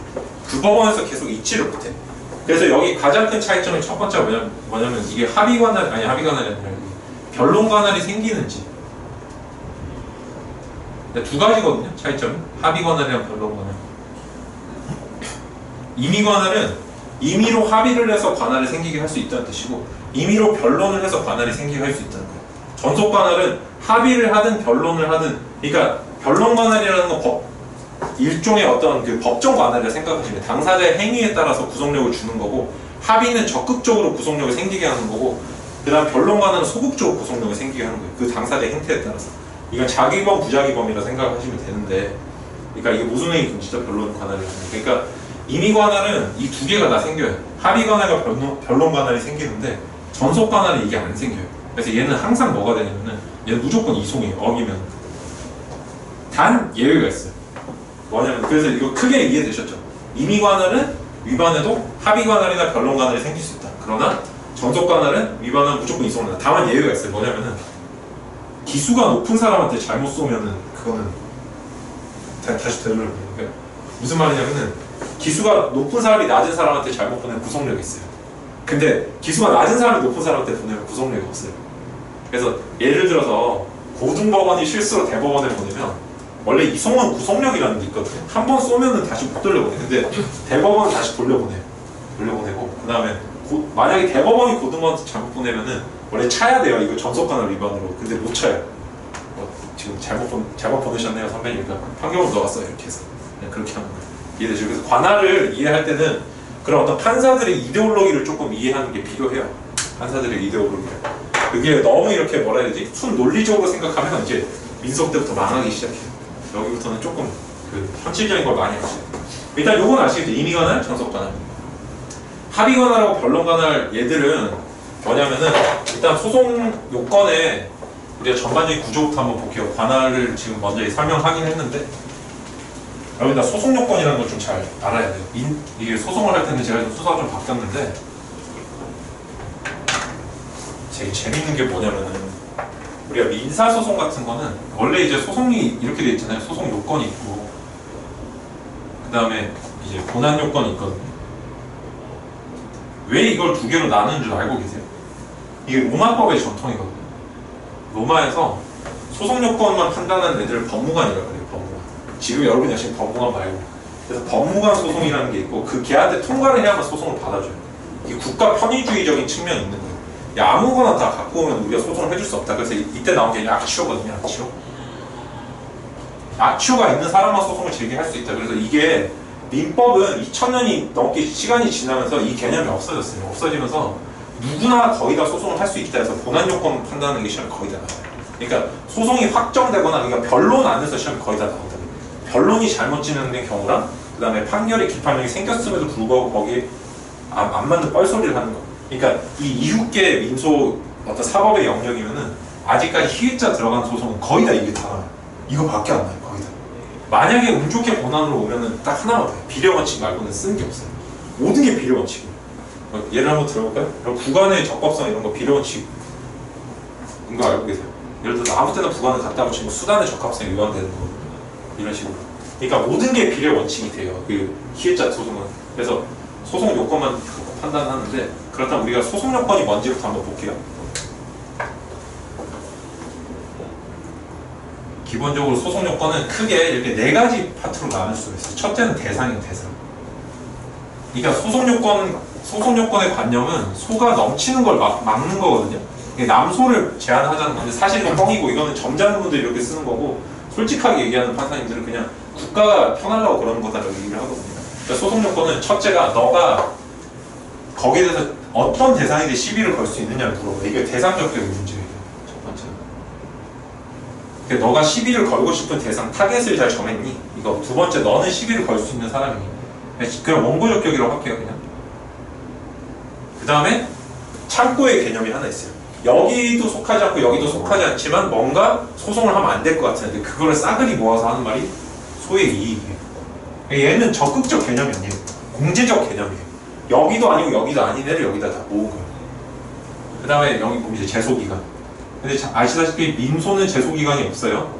그 법원에서 계속 있지를 못해. 그래서 여기 가장 큰 차이점이 첫 번째가 뭐냐면 이게 합의관할이 아니라 변론관할이 생기는지. 두 가지거든요. 차이점이 합의관할이랑 변론관할. 임의관할은 임의로 합의를 해서 관할이 생기게 할 수 있다는 뜻이고 임의로 변론을 해서 관할이 생기게 할 수 있다는 거예요. 전속관할은 합의를 하든 변론을 하든 그러니까 변론관할이라는 건 일종의 어떤 그 법정 관할이라 생각하시면 당사자의 행위에 따라서 구속력을 주는 거고 합의는 적극적으로 구속력을 생기게 하는 거고 그 다음 변론관할은 소극적으로 구속력을 생기게 하는 거예요. 그 당사자의 행태에 따라서. 이건 자기범 부자기범이라 생각하시면 되는데 그러니까 이게 모순행위 금지죠. 변론관할이라는 거. 그러니까 임의관할은 이 두 개가 다 생겨요. 합의관할과 변론관할이 생기는데 전속관할은 이게 안 생겨요. 그래서 얘는 항상 뭐가 되냐면은 얘는 무조건 이송이에요. 어기면. 단 예외가 있어요. 뭐냐면 그래서 이거 크게 이해되셨죠? 임의관할은 위반해도 합의관할이나 변론관할이 생길 수 있다. 그러나 전속관할은 위반하면 무조건 이송을 한다. 다만 예외가 있어요. 뭐냐면은 기수가 높은 사람한테 잘못 쏘면은 그거는 다시 되돌려요. 그러니까 무슨 말이냐면은 기수가 높은 사람이 낮은 사람한테 잘못 보내면 구속력이 있어요. 근데 기수가 낮은 사람이 높은 사람한테 보내면 구속력이 없어요. 그래서 예를 들어서 고등법원이 실수로 대법원에 보내면 원래 이송은 구속력이라는 게 있거든요. 한 번 쏘면은 다시 못 돌려보내. 근데 대법원은 다시 돌려보내고 그 다음에 만약에 대법원이 고등법원한테 잘못 보내면은 원래 차야 돼요. 이거 전속관할 위반으로. 근데 못 차요. 지금 잘못 보내셨네요 선배님. 그러니까 판결문 넣었어요. 이렇게 해서 그냥 그렇게 하는 거예요. 이해되죠? 그래서 관할을 이해할 때는 그런 어떤 판사들의 이데올로기를 조금 이해하는 게 필요해요. 판사들의 이데올로기를. 그게 너무 이렇게 뭐라 해야 되지? 순 논리적으로 생각하면 이제 민석 때부터 망하기 시작해요. 여기부터는 조금 그 현실적인 걸 많이 하시죠. 일단 요건 아시겠죠? 임의관할, 전속관할. 합의관할하고 변론관할 얘들은 뭐냐면은 일단 소송 요건에 우리가 전반적인 구조부터 한번 볼게요. 관할을 지금 먼저 설명하긴 했는데 여기다 소송 요건이라는 걸 좀 잘 알아야 돼요. 이게 소송을 할 때는 제가 좀 수사가 좀 바뀌었는데 되게 재밌는 게 뭐냐면은 우리가 민사소송 같은 거는 원래 이제 소송이 이렇게 돼 있잖아요. 소송 요건이 있고 그 다음에 이제 고난 요건이 있거든요. 왜 이걸 두 개로 나누는 줄 알고 계세요? 이게 로마법의 전통이거든요. 로마에서 소송 요건만 판단하는 애들을 법무관이라고 그래요. 법무관. 지금 여러분이 아시는 법무관 말고. 그래서 법무관 소송이라는 게 있고 그 걔한테 통과를 해야만 소송을 받아줘요. 이게 국가 편의주의적인 측면이 있는 거예요. 야, 아무거나 다 갖고 오면 우리가 소송을 해줄 수 없다. 그래서 이때 나온 게 아치오거든요. 아치오. 아치오가 있는 사람만 소송을 제기할 수 있다. 그래서 이게 민법은 2000년이 넘게 시간이 지나면서 이 개념이 없어졌어요. 없어지면서 누구나 거의 다 소송을 할 수 있다 해서 본안 요건 판단하는 게 시험이 거의 다 나와요. 그러니까 소송이 확정되거나 그러니까 변론 안에서 시험이 거의 다 나온다. 변론이 잘못 진행된 경우랑 그 다음에 판결의 기판력이 생겼음에도 불구하고 거기에 안 맞는 뻘소리를 하는 거. 그러니까 이 이후계 민소 어떤 사법의 영역이면은 아직까지 희위자 들어간 소송은 거의 다 이게 다 나와요. 이거밖에 안 나요. 거의 다. 만약에 운 좋게 본안으로 오면은 딱 하나만 더 해요. 비례 원칙 말고는 쓰는 게 없어요. 모든 게 비례 원칙이에요. 예를 한번 들어볼까요? 구간의 적법성 이런 거 비례 원칙인 거 알고 계세요? 예를 들어서 아무 때나 구간을 갖다 붙이면 수단의 적합성이 위반되는 거거든요. 이런 식으로. 그러니까 모든 게 비례 원칙이 돼요. 그 희위자 소송은. 그래서 소송 요건만 판단하는데 그렇다면 우리가 소송 요건이 뭔지부터 한번 볼게요. 기본적으로 소송 요건은 크게 이렇게 네 가지 파트로 나눌 수가 있어요. 첫째는 대상이에요. 대상. 그러니까 소송 요건의 관념은 소가 넘치는 걸 막는 거거든요. 남소를 제한하자는 건데 사실 이건 뻥이고 이거는 점잖은 분들이 이렇게 쓰는 거고 솔직하게 얘기하는 판사님들은 그냥 국가가 편하려고 그러는 거다라고 얘기를 하거든요. 그러니까 소송 요건은 첫째가 너가 거기에 대해서 어떤 대상에게 시비를 걸 수 있느냐를 물어봐. 이게 대상적인 문제예요. 첫 번째는. 그러니까 너가 시비를 걸고 싶은 대상, 타겟을 잘 정했니? 이거 두 번째 너는 시비를 걸 수 있는 사람이. 그냥 원고적격이라고 할게요 그냥. 그 다음에 창고의 개념이 하나 있어요. 여기도 속하지 않고 여기도 속하지 않지만 뭔가 소송을 하면 안 될 것 같은데 그거를 싸그리 모아서 하는 말이 소의 이익이에요. 얘는 적극적 개념이 아니에요. 공제적 개념이에요. 여기도 아니고 여기도 아닌 애를 여기다 다 모은 거예요. 그 다음에 여기 보면 이제 제소기간. 근데 아시다시피 민소는 제소기간이 없어요.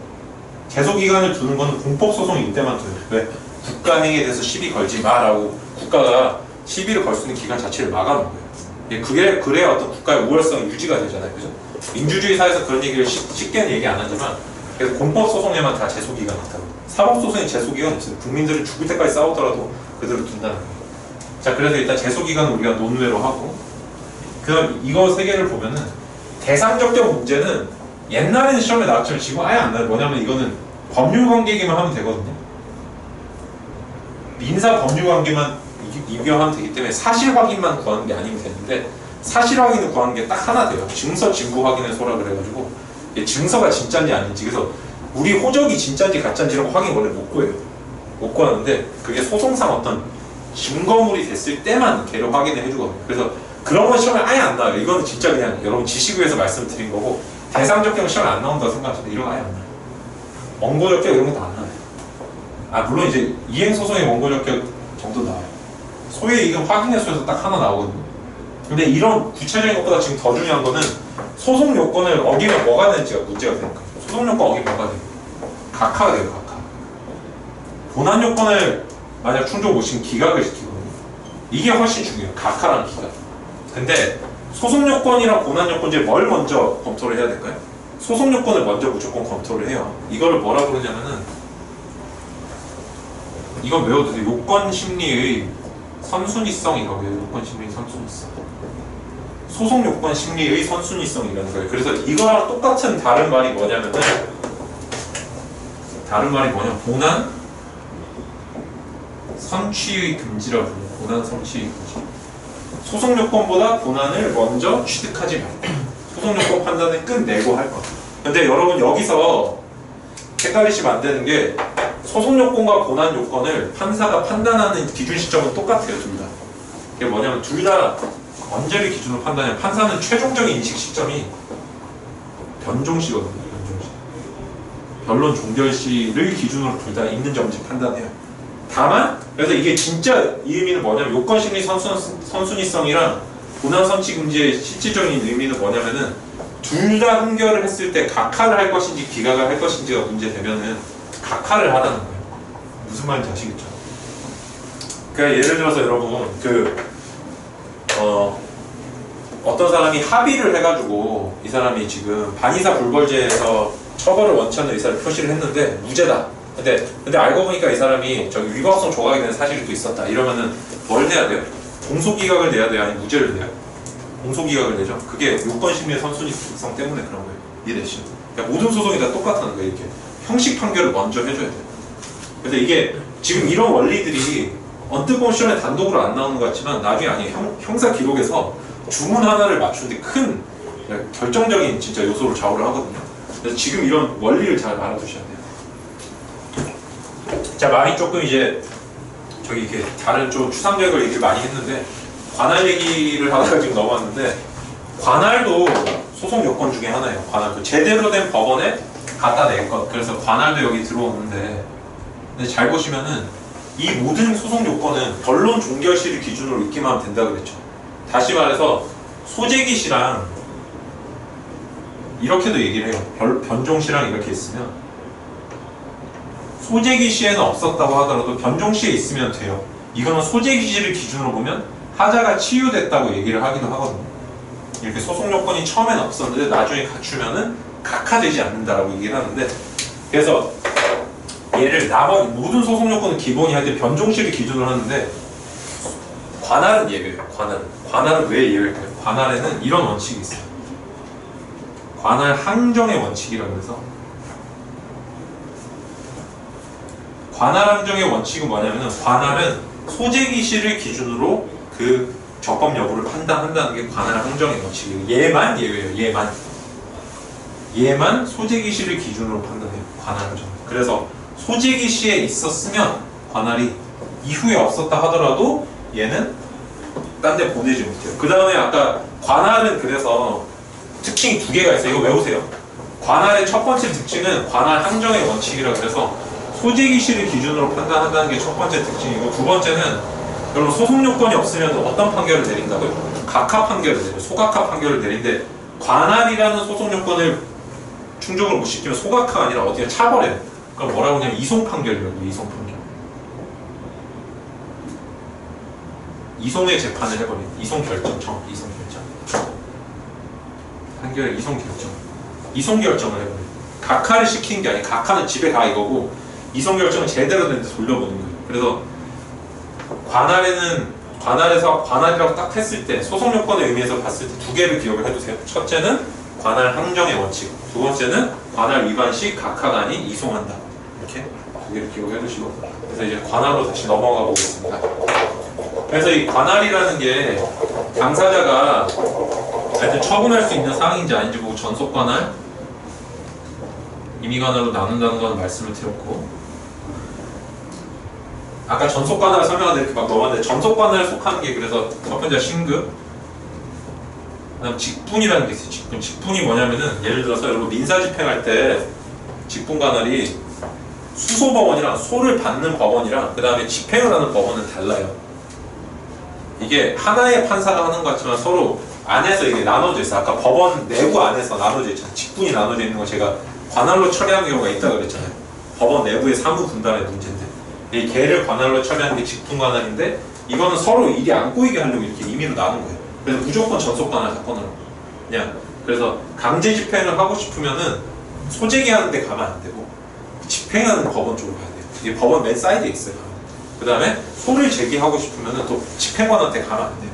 제소기간을 두는 건 공법소송일 때만 둬요. 왜? 국가행위에 대해서 시비 걸지 마라고 국가가 시비를 걸 수 있는 기간 자체를 막아놓은 거예요. 그게 그래야 어떤 국가의 우월성이 유지가 되잖아요. 그죠? 민주주의 사회에서 그런 얘기를 쉽게는 얘기 안 하지만 그래서 공법소송에만 다 제소기간이 있다고. 사법소송에 제소기간이 없어요. 국민들을 죽을 때까지 싸우더라도 그대로 둔다는 거예요. 자, 그래서 일단 제소기간은 우리가 논외로 하고 그럼 이거 세 개를 보면은 대상적격 문제는 옛날에는 시험에 나왔지만 지금 아예 안 나와요. 뭐냐면 이거는 법률관계기만 하면 되거든요. 민사 법률관계만 이겨하면 되기 때문에 사실 확인만 구하는 게 아니면 되는데 사실 확인을 구하는 게 딱 하나 돼요. 증서 진부 확인의 소라 그래가지고 증서가 진짜인지 아닌지. 그래서 우리 호적이 진짜인지 가짜인지라고 확인 원래 못 구해요. 못 구하는데 그게 소송상 어떤 증거물이 됐을 때만 걔를 확인을 해주거든요. 그래서 그런 건 시험에 아예 안 나와요. 이거는 진짜 그냥 여러분 지식을 위해서 말씀드린 거고 대상적격은 시험에 안 나온다고 생각하시는데 이런 거 아예 안 나와요. 원고적격 이런 거 다 안 나와요. 아 물론 이제 이행소송의 원고적격 정도 나와요. 소의 이익은 확인해서에서 딱 하나 나오거든요. 근데 이런 구체적인 것보다 지금 더 중요한 거는 소송 요건을 어기면 뭐가 되는지가 문제가 되는 거예요. 소송 요건 어기면 뭐가 돼요? 각하가 돼요. 각하. 본안 요건을 만약 충족 못 시키면 기각을 시키거든요. 이게 훨씬 중요해요. 각하랑 기각. 근데 소송 요건이랑 본안 요건제 뭘 먼저 검토를 해야 될까요? 소송 요건을 먼저 무조건 검토를 해요. 이거를 뭐라 그러냐면은 이건 외워두세요. 요건 심리의 선순위성이라고 해요. 요건 심리의 선순위성. 소송 요건 심리의 선순위성이라는 거예요. 그래서 이거랑 똑같은 다른 말이 뭐냐면은 본안 선취의 금지라고 해요. 본안 선취의 금지. 소송 요건보다 본안을 먼저 취득하지 말고 소송 요건 판단을 끝내고 할 것. 근데 여러분 여기서 헷갈리시면 안 되는 게 소송 요건과 본안 요건을 판사가 판단하는 기준 시점은 똑같아요. 둘 다. 이게 뭐냐면 둘 다 언제를 기준으로 판단하냐면 판사는 최종적인 인식 시점이 변종시거든요. 변종시. 변론 종결시를 기준으로 둘 다 있는 점지 판단해요. 다만 그래서 이게 진짜 이 의미는 뭐냐면 요건심리 선순위성이랑 본안 선취 금지의 실질적인 의미는 뭐냐면은 둘 다 흥결을 했을 때 각하를 할 것인지 기각을 할 것인지가 문제되면은 각하를 하라는 거예요. 무슨 말인지 아시겠죠? 그러니까 예를 들어서 여러분 어떤 사람이 합의를 해가지고 이 사람이 지금 반의사 불벌죄에서 처벌을 원치 않는 의사를 표시를 했는데 무죄다. 근데 알고 보니까 이 사람이 저기 위법성 조각이 되는 사실이 또 있었다. 이러면은 뭘 내야 돼요? 공소기각을 내야 돼요? 아니면 무죄를 내요? 공소기각을 내죠. 그게 요건심리의 선순위성 때문에 그런 거예요. 이해되시죠? 그러니까 모든 소송이 다 똑같다는 거예요. 이렇게 형식 판결을 먼저 해줘야 돼요. 근데 이게 지금 이런 원리들이 언뜻 보면 시험에 단독으로 안 나오는 것 같지만 나중에 형사 기록에서 주문 하나를 맞추는데 큰 결정적인 진짜 요소를 좌우를 하거든요. 그래서 지금 이런 원리를 잘 알아두셔야 돼요. 자, 많이 조금 이제 저기 이렇게 다른 좀 추상적인 걸 얘기를 많이 했는데 관할 얘기를 하다가 지금 넘어왔는데 관할도 소송 요건 중에 하나예요. 관할 그 제대로 된 법원에 갖다 낼 것. 그래서 관할도 여기 들어오는데 근데 잘 보시면은 이 모든 소송 요건은 변론 종결시를 기준으로 읽기만 하면 된다 그랬죠. 다시 말해서 소재기 시랑 이렇게도 얘기를 해요. 변종시랑 이렇게 있으면 소재기 시에는 없었다고 하더라도 변종시에 있으면 돼요. 이거는 소재기 시를 기준으로 보면 하자가 치유됐다고 얘기를 하기도 하거든요. 이렇게 소송 요건이 처음엔 없었는데 나중에 갖추면은 각하되지 않는다라고 얘기를 하는데 그래서 얘를 나머지 모든 소송 요건은 기본이 할 때 변종시를 기준으로 하는데 관할은 예외예요. 관할은 왜 예외일까요? 관할에는 이런 원칙이 있어요. 관할 항정의 원칙이라고 해서 관할 항정의 원칙은 뭐냐면은 관할은 소재기 시를 기준으로 그 적법 여부를 판단한다는 게 관할 항정의 원칙이에요. 얘만 예외예요. 얘만 소재기 시를 기준으로 판단해요. 관할 항정. 그래서 소재기 시에 있었으면 관할이 이후에 없었다 하더라도 얘는 딴 데 보내지 못해요. 그 다음에 아까 관할은 그래서 특징이 두 개가 있어요. 이거 외우세요. 관할의 첫 번째 특징은 관할 항정의 원칙이라 그래서 소재기 시를 기준으로 판단한다는 게 첫 번째 특징이고, 두 번째는 여러분 소송 요건이 없으면 어떤 판결을 내린다고요? 각하 판결을 내려요. 소각하 판결을 내린데, 관할이라는 소송 요건을 충족을 못 시키면 소각하가 아니라 어디가 차버려요. 그럼 뭐라고 하냐면 이송 판결이라고. 이송 판결. 이송의 재판을 해버려요. 이송 결정, 이송 결정. 판결의 이송 결정. 이송 결정을 해버려요. 각하를 시키는 게 아니에요. 각하는 집에 가 이거고, 이송 결정은 제대로 된 데 돌려보는 거예요. 그래서 관할에서 관할이라고 딱 했을 때 소송 요건의 의미에서 봤을 때 두 개를 기억을 해두세요. 첫째는 관할 항정의 원칙, 두 번째는 관할 위반 시 각하가 아닌 이송한다. 이렇게 두 개를 기억을 해두시고, 그래서 이제 관할로 다시 넘어가 보겠습니다. 그래서 이 관할이라는 게 당사자가 하여튼 처분할 수 있는 사항인지 아닌지 보고 전속 관할, 임의 관할로 나눈다는 건 말씀을 드렸고, 아까 전속 관할 설명하는데 이렇게 막 넘어갔는데, 전속 관할에 속하는 게 그래서 첫 번째 신급, 그다음 직분이라는 게 있어요. 직분이 뭐냐면은 예를 들어서 여러분 민사 집행할 때 직분 관할이 수소 법원이랑 소를 받는 법원이랑 그 다음에 집행을 하는 법원은 달라요. 이게 하나의 판사가 하는 것 같지만 서로 안에서 이게 나눠져 있어요. 아까 법원 내부 안에서 나눠져 있잖아요. 직분이 나눠져 있는 거 제가 관할로 처리하는 경우가 있다고 그랬잖아요. 법원 내부의 사무 분담의 문제인데, 이 개를 관할로 처리하는 게 직분 관할인데, 이거는 서로 일이 안 꼬이게 하려고 이렇게 임의로 나눈 거예요. 그래서 무조건 전속 관할 사건으로 그냥, 그래서 강제 집행을 하고 싶으면은 소재기 하는 데 가면 안 되고 집행하는 법원 쪽으로 가야 돼요. 이게 법원 맨 사이드에 있어요. 그 다음에 소를 제기하고 싶으면은 또 집행관한테 가면 안 돼요.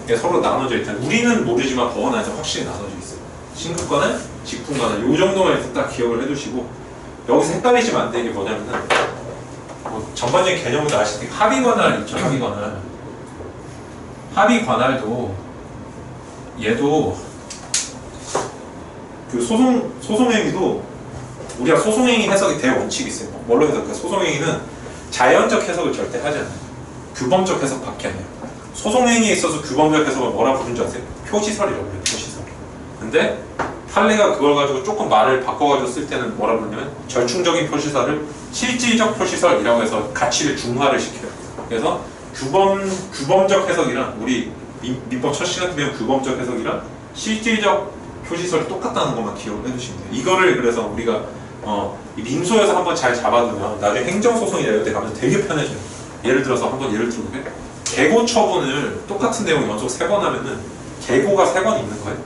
이게 서로 나눠져 있다. 우리는 모르지만 법원 안에서 확실히 나눠져 있어요. 신급관할, 직분관할, 요 정도만 일단 딱 기억을 해두시고, 여기서 헷갈리시면 안 되는 게 뭐냐면은, 뭐 전반적인 개념도 아시다시피 합의관할 있죠. 합의관할. 합의관할도 얘도 그 소송행위도 우리가 소송행위 해석이 대원칙이 있어요. 뭘로 해석할까? 소송행위는 자연적 해석을 절대 하지 않아요. 규범적 해석밖에 안 해요. 소송행위에 있어서 규범적 해석을 뭐라 부르는지 아세요? 표시설이라고 해요. 표시설. 근데 판례가 그걸 가지고 조금 말을 바꿔가지고 쓸 때는 뭐라 부르냐면 절충적인 표시설을 실질적 표시설이라고 해서 가치를 중화를 시켜요. 그래서 규범적 해석이랑 우리 민법 첫 시간 때 배운 규범적 해석이랑 실질적 표시설이 똑같다는 것만 기억을 해주시면 돼요. 이거를 그래서 우리가 이 민소에서 한번 잘 잡아두면 나중에 행정소송이 이럴 때 가면 되게 편해져요. 예를 들어서 한번 예를 들어보면 계고 처분을 똑같은 내용 연속 3번 하면은 계고가 3번 있는 거예요?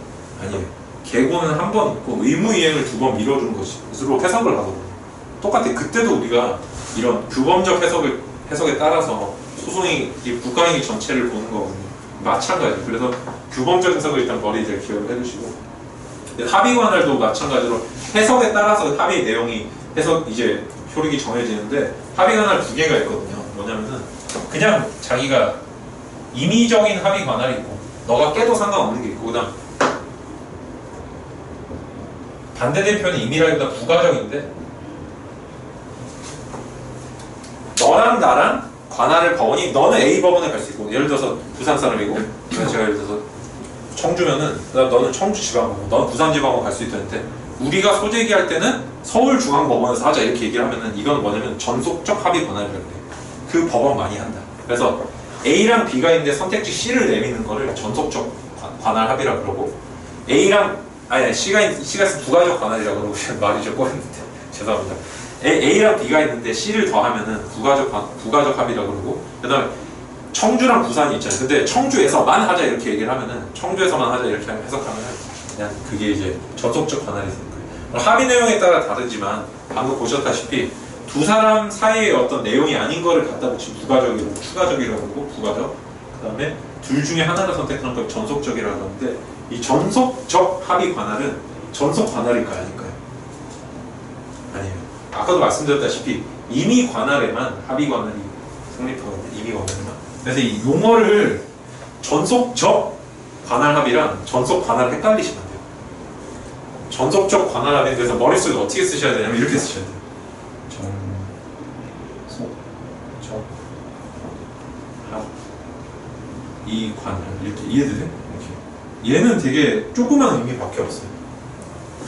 아니에요. 계고는 한 번 있고 의무이행을 2번 미뤄주는 것으로 해석을 하거든요. 똑같아요. 그때도 우리가 이런 규범적 해석에 따라서 소송이 이 국가행위 전체를 보는 거거든요. 마찬가지예요. 그래서 규범적 해석을 일단 머리에 기억을 해두시고, 합의관할도 마찬가지로 해석에 따라서 합의 내용이 이제 효력이 정해지는데, 합의관할 2개가 있거든요. 뭐냐면은 그냥 자기가 임의적인 합의관할이 있고 너가 깨도 상관없는 게 있고, 그다음 반대대표는 임의라기보다 부가적인데, 너랑 나랑 관할을 법원이, 너는 A 법원에 갈 수 있고, 예를 들어서 부산 사람이고 제가 예를 들어서 청주면은 너는 청주지방법원, 너는 부산지방법원 갈 수 있다는데, 우리가 소재기 할 때는 서울중앙법원에서 하자 이렇게 얘기를 하면은 이건 뭐냐면 전속적 합의 관할이라고 해요. 그 법원 많이 한다. 그래서 A랑 B가 있는데 선택지 C를 내미는 거를 전속적 관할 합의라고 그러고, C가 있으면 부가적 관할이라고 그러고 말이 좀 꼬였는데 죄송합니다. A랑 B가 있는데 C를 더하면은 부가적 합의라고 그러고, 그 다음에 청주랑 부산이 있잖아요. 근데 청주에서만 하자 이렇게 얘기를 하면은, 청주에서만 하자 이렇게 해석하면은 그냥 그게 이제 전속적 관할이 되는 거예요. 합의 내용에 따라 다르지만 방금 보셨다시피 두 사람 사이의 어떤 내용이 아닌 거를 갖다 붙이면 부가적이라고, 추가적이라고 하고 부가적, 그 다음에 둘 중에 하나를 선택하는 걸 전속적이라고 하는데, 이 전속적 합의 관할은 전속 관할일까요? 아닐까요? 아니에요. 아까도 말씀드렸다시피 임의 관할에만 합의 관할이 성립하거든요. 임의 관할에만. 그래서 이 용어를 전속적 관할 합의랑 전속 관할을 헷갈리시면 안 돼요. 전속적 관할 합의에 대해서 머릿속에 어떻게 쓰셔야 되냐면 이렇게 쓰셔야 돼요. 이 관을 이렇게 이해돼? 이렇게. 얘는 되게 조그만 의미밖에 없어요.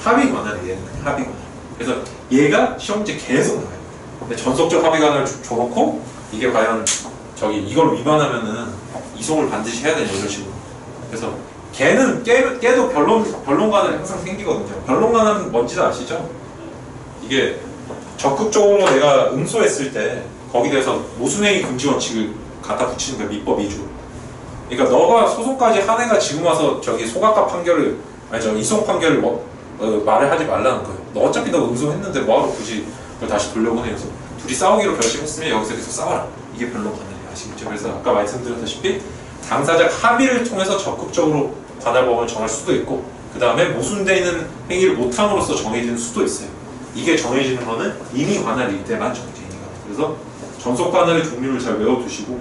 합의 관할이 얘는 그냥 합의 관할. 그래서 얘가 시험 문제 계속 나와요. 근데 전속적 합의 관할을 줘놓고 이게 과연 저기 이걸 위반하면은 이송을 반드시 해야 되냐 이런 식으로. 그래서 걔는 깨도 변론관은 항상 생기거든요. 변론관은 뭔지 아시죠? 이게 적극적으로 내가 응소했을 때 거기에 대해서 모순행위 금지 원칙을 갖다 붙이는 거야. 민법 위주로. 그러니까 너가 소송까지 한 애가 지금 와서 저기 소각과 판결을 아니 저 이송 판결을 말을 하지 말라는 거예요. 너 어차피 너 응소했는데 뭐하러 굳이 그걸 다시 돌려보내. 그래서 둘이 싸우기로 결심했으면 여기서 계속 싸워라. 이게 변론관할이에요. 아시겠죠? 그래서 아까 말씀드렸다시피 당사자가 합의를 통해서 적극적으로 관할법을 정할 수도 있고 그 다음에 모순되어 있는 행위를 못함으로써 정해지는 수도 있어요. 이게 정해지는 거는 임의 관할일 때만 정해지는 거예요. 그래서 전속 관할의 종류를 잘 외워두시고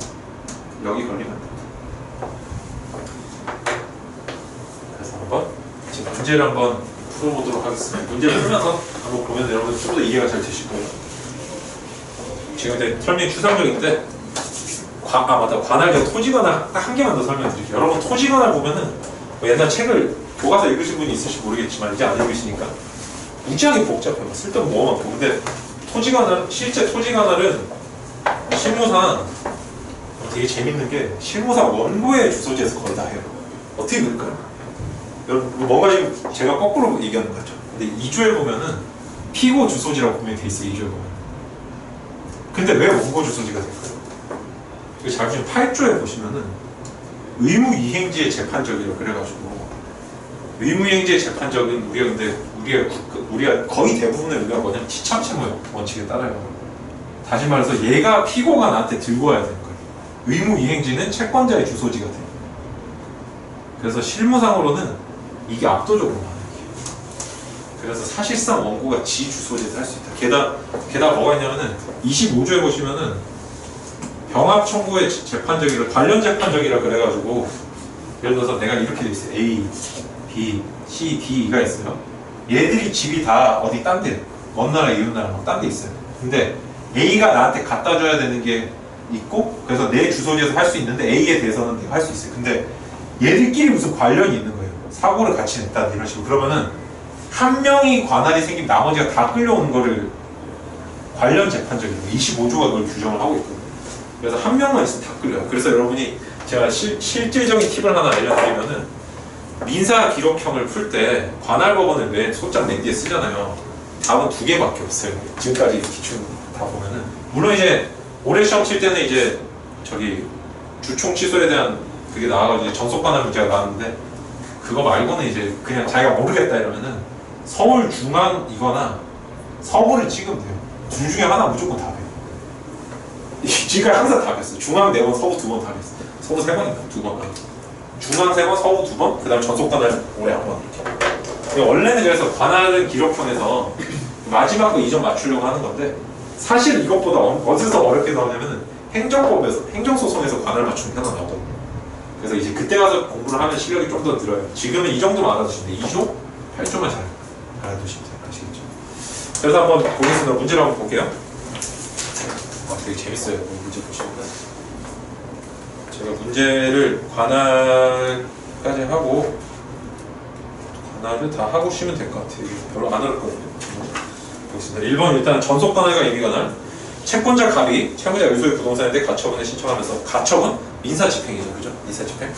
여기 걸리면 안 됩니다. 그래서 한번 지금 문제를 한번 풀어보도록 하겠습니다. 문제를 풀면서 한번 보면 여러분 좀 더 이해가 잘 되실 거예요. 지금 이제 설명이 추상적인데 맞다. 관할, 토지관할 한 개만 더 설명드릴게요. 여러분 토지관할 보면은 뭐 옛날 책을 교과서 읽으신 분이 있을지 모르겠지만 이제 안 읽으시니까 무지하게 복잡해요. 쓸데없는 너무 많고. 근데 토지관할, 실제 토지관할은 실무상 되게 재밌는 게 실무상 원고의 주소지에서 거의 다 해요. 어떻게 그럴까요? 여러분 뭔가 지금 제가 거꾸로 얘기하는 거죠. 근데 2조에 보면은 피고 주소지라고 분명히 돼 있어요. 2조에 보면. 근데 왜 원고 주소지가 될까요? 잘 보시면 8조에 보시면은 의무이행지의 재판적이라고 그래가지고 의무이행지의 재판적은 우리가 거의 대부분의 우리가 뭐냐면 지참채무 원칙에 따라요. 다시 말해서 얘가 피고가 나한테 들고 와야 되는 거예요. 의무이행지는 채권자의 주소지가 돼요. 그래서 실무상으로는 이게 압도적으로 많아요. 그래서 사실상 원고가 지 주소지에서 할 수 있다. 게다가 뭐가 있냐면은 25조에 보시면은 병합 청구의 재판적이라 관련 재판적이라 그래가지고 예를 들어서 내가 이렇게 돼 있어요. A, B, C, D가 있어요. 얘들이 집이 다 어디 딴 데, 먼 나라, 이웃 나라 딴 데 있어요. 근데 A가 나한테 갖다 줘야 되는 게 있고 그래서 내 주소지에서 할 수 있는데 A에 대해서는 내가 할 수 있어요. 근데 얘들끼리 무슨 관련이 있는 거예요. 사고를 같이 냈다 이런 식으로. 그러면은 한 명이 관할이 생기면 나머지가 다 끌려오는 거를 관련 재판적이고 25조가 그걸 규정을 하고 있거든요. 그래서 한 명만 있으면 다 끌려요. 그래서 여러분이 제가 실질적인 팁을 하나 알려드리면은 민사기록형을 풀 때 관할법원을 왜 소장 맨 뒤에 쓰잖아요. 답은 2개밖에 없어요. 지금까지 기출 다 보면은 물론 이제 올해 시험 칠 때는 이제 저기 주총 취소에 대한 그게 나와가지고 전속관할 문제가 나왔는데 그거 말고는 이제 그냥 자기가 모르겠다 이러면은 서울중앙이거나 서부를 찍으면 돼요. 둘 중에 하나 무조건 답이에요. 지금까지 항상 답이었어요. 중앙 4번, 서부 2번 답이었어요. 서부 3번인가? 2번. 중앙 3번, 서부 2번, 그 다음 전속관할 올해 1번 이렇게. 원래는 그래서 관할은 기록형에서 마지막 거 2점 맞추려고 하는 건데 사실 이것보다 어디서 어렵게 나오냐면은 행정법에서, 행정소송에서 관할 맞추는 게 하나 나오거든요. 그래서 이제 그때 가서 공부를 하면 실력이 좀 더 늘어요. 지금은 이 정도만 알아두시면 돼요. 2조? 8조만 잘 알아두시면 돼요. 아시겠죠? 그래서 한번 보겠습니다. 문제를 한번 볼게요. 되게 재밌어요. 문제 보시면. 제가 문제를 관할까지 하고 관할을 다 하고 쉬면 될 것 같아요. 별로 안 어렵거든요. 보겠습니다. 1번 일단 전속관할과 임의관할. 채권자 갑이 채무자 유소유 부동산에 대해 가처분을 신청하면서 가처분? 민사집행이죠. 그죠? 민사집행.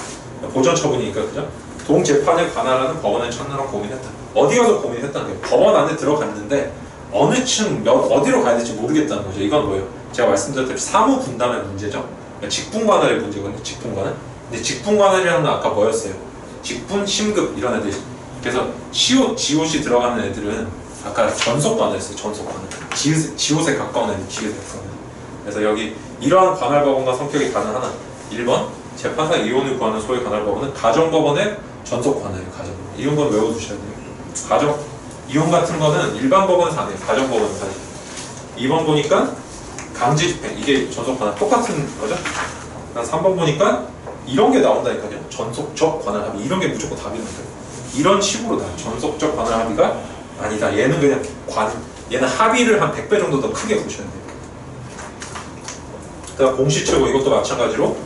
보전처분이니까 그죠? 동재판을 관할하는 법원을 찾느라 고민했다. 어디 가서 고민했다는 거예요. 법원 안에 들어갔는데 어느 층, 어디로 가야 될지 모르겠다는 거죠. 이건 뭐예요? 제가 말씀드렸듯이 사무 분담의 문제죠. 그러니까 직분관할의 문제거든요. 직분관할. 근데 직분관할이라는 건 아까 뭐였어요? 직분, 심급 이런 애들. 그래서 시옷, 지옷이 들어가는 애들은 아까 전속관할이었어요. 전속관할. 지옷에 가까운 애들, 지옷에 가까운 애들. 그래서 여기 이러한 관할법원과 성격이 다른 하나. 1번 재판상 이혼을 구하는 소위 관할법원은 가정법원의 전속관할이에요. 가정법원. 이런 건 외워두셔야 돼요. 이혼 같은 거는 일반 법원에서 안 해요. 가정법원에서 하죠. 2번 보니까 강제집행. 이게 전속관할 똑같은 거죠. 3번 보니까 이런 게 나온다니까요. 전속적 관할 합의. 이런 게 무조건 답입니다. 이런 식으로 다 전속적 관할 합의가 아니다. 얘는 그냥 얘는 합의를 한 100배 정도 더 크게 보셔야 돼요. 그다음 공시처고 이것도 마찬가지로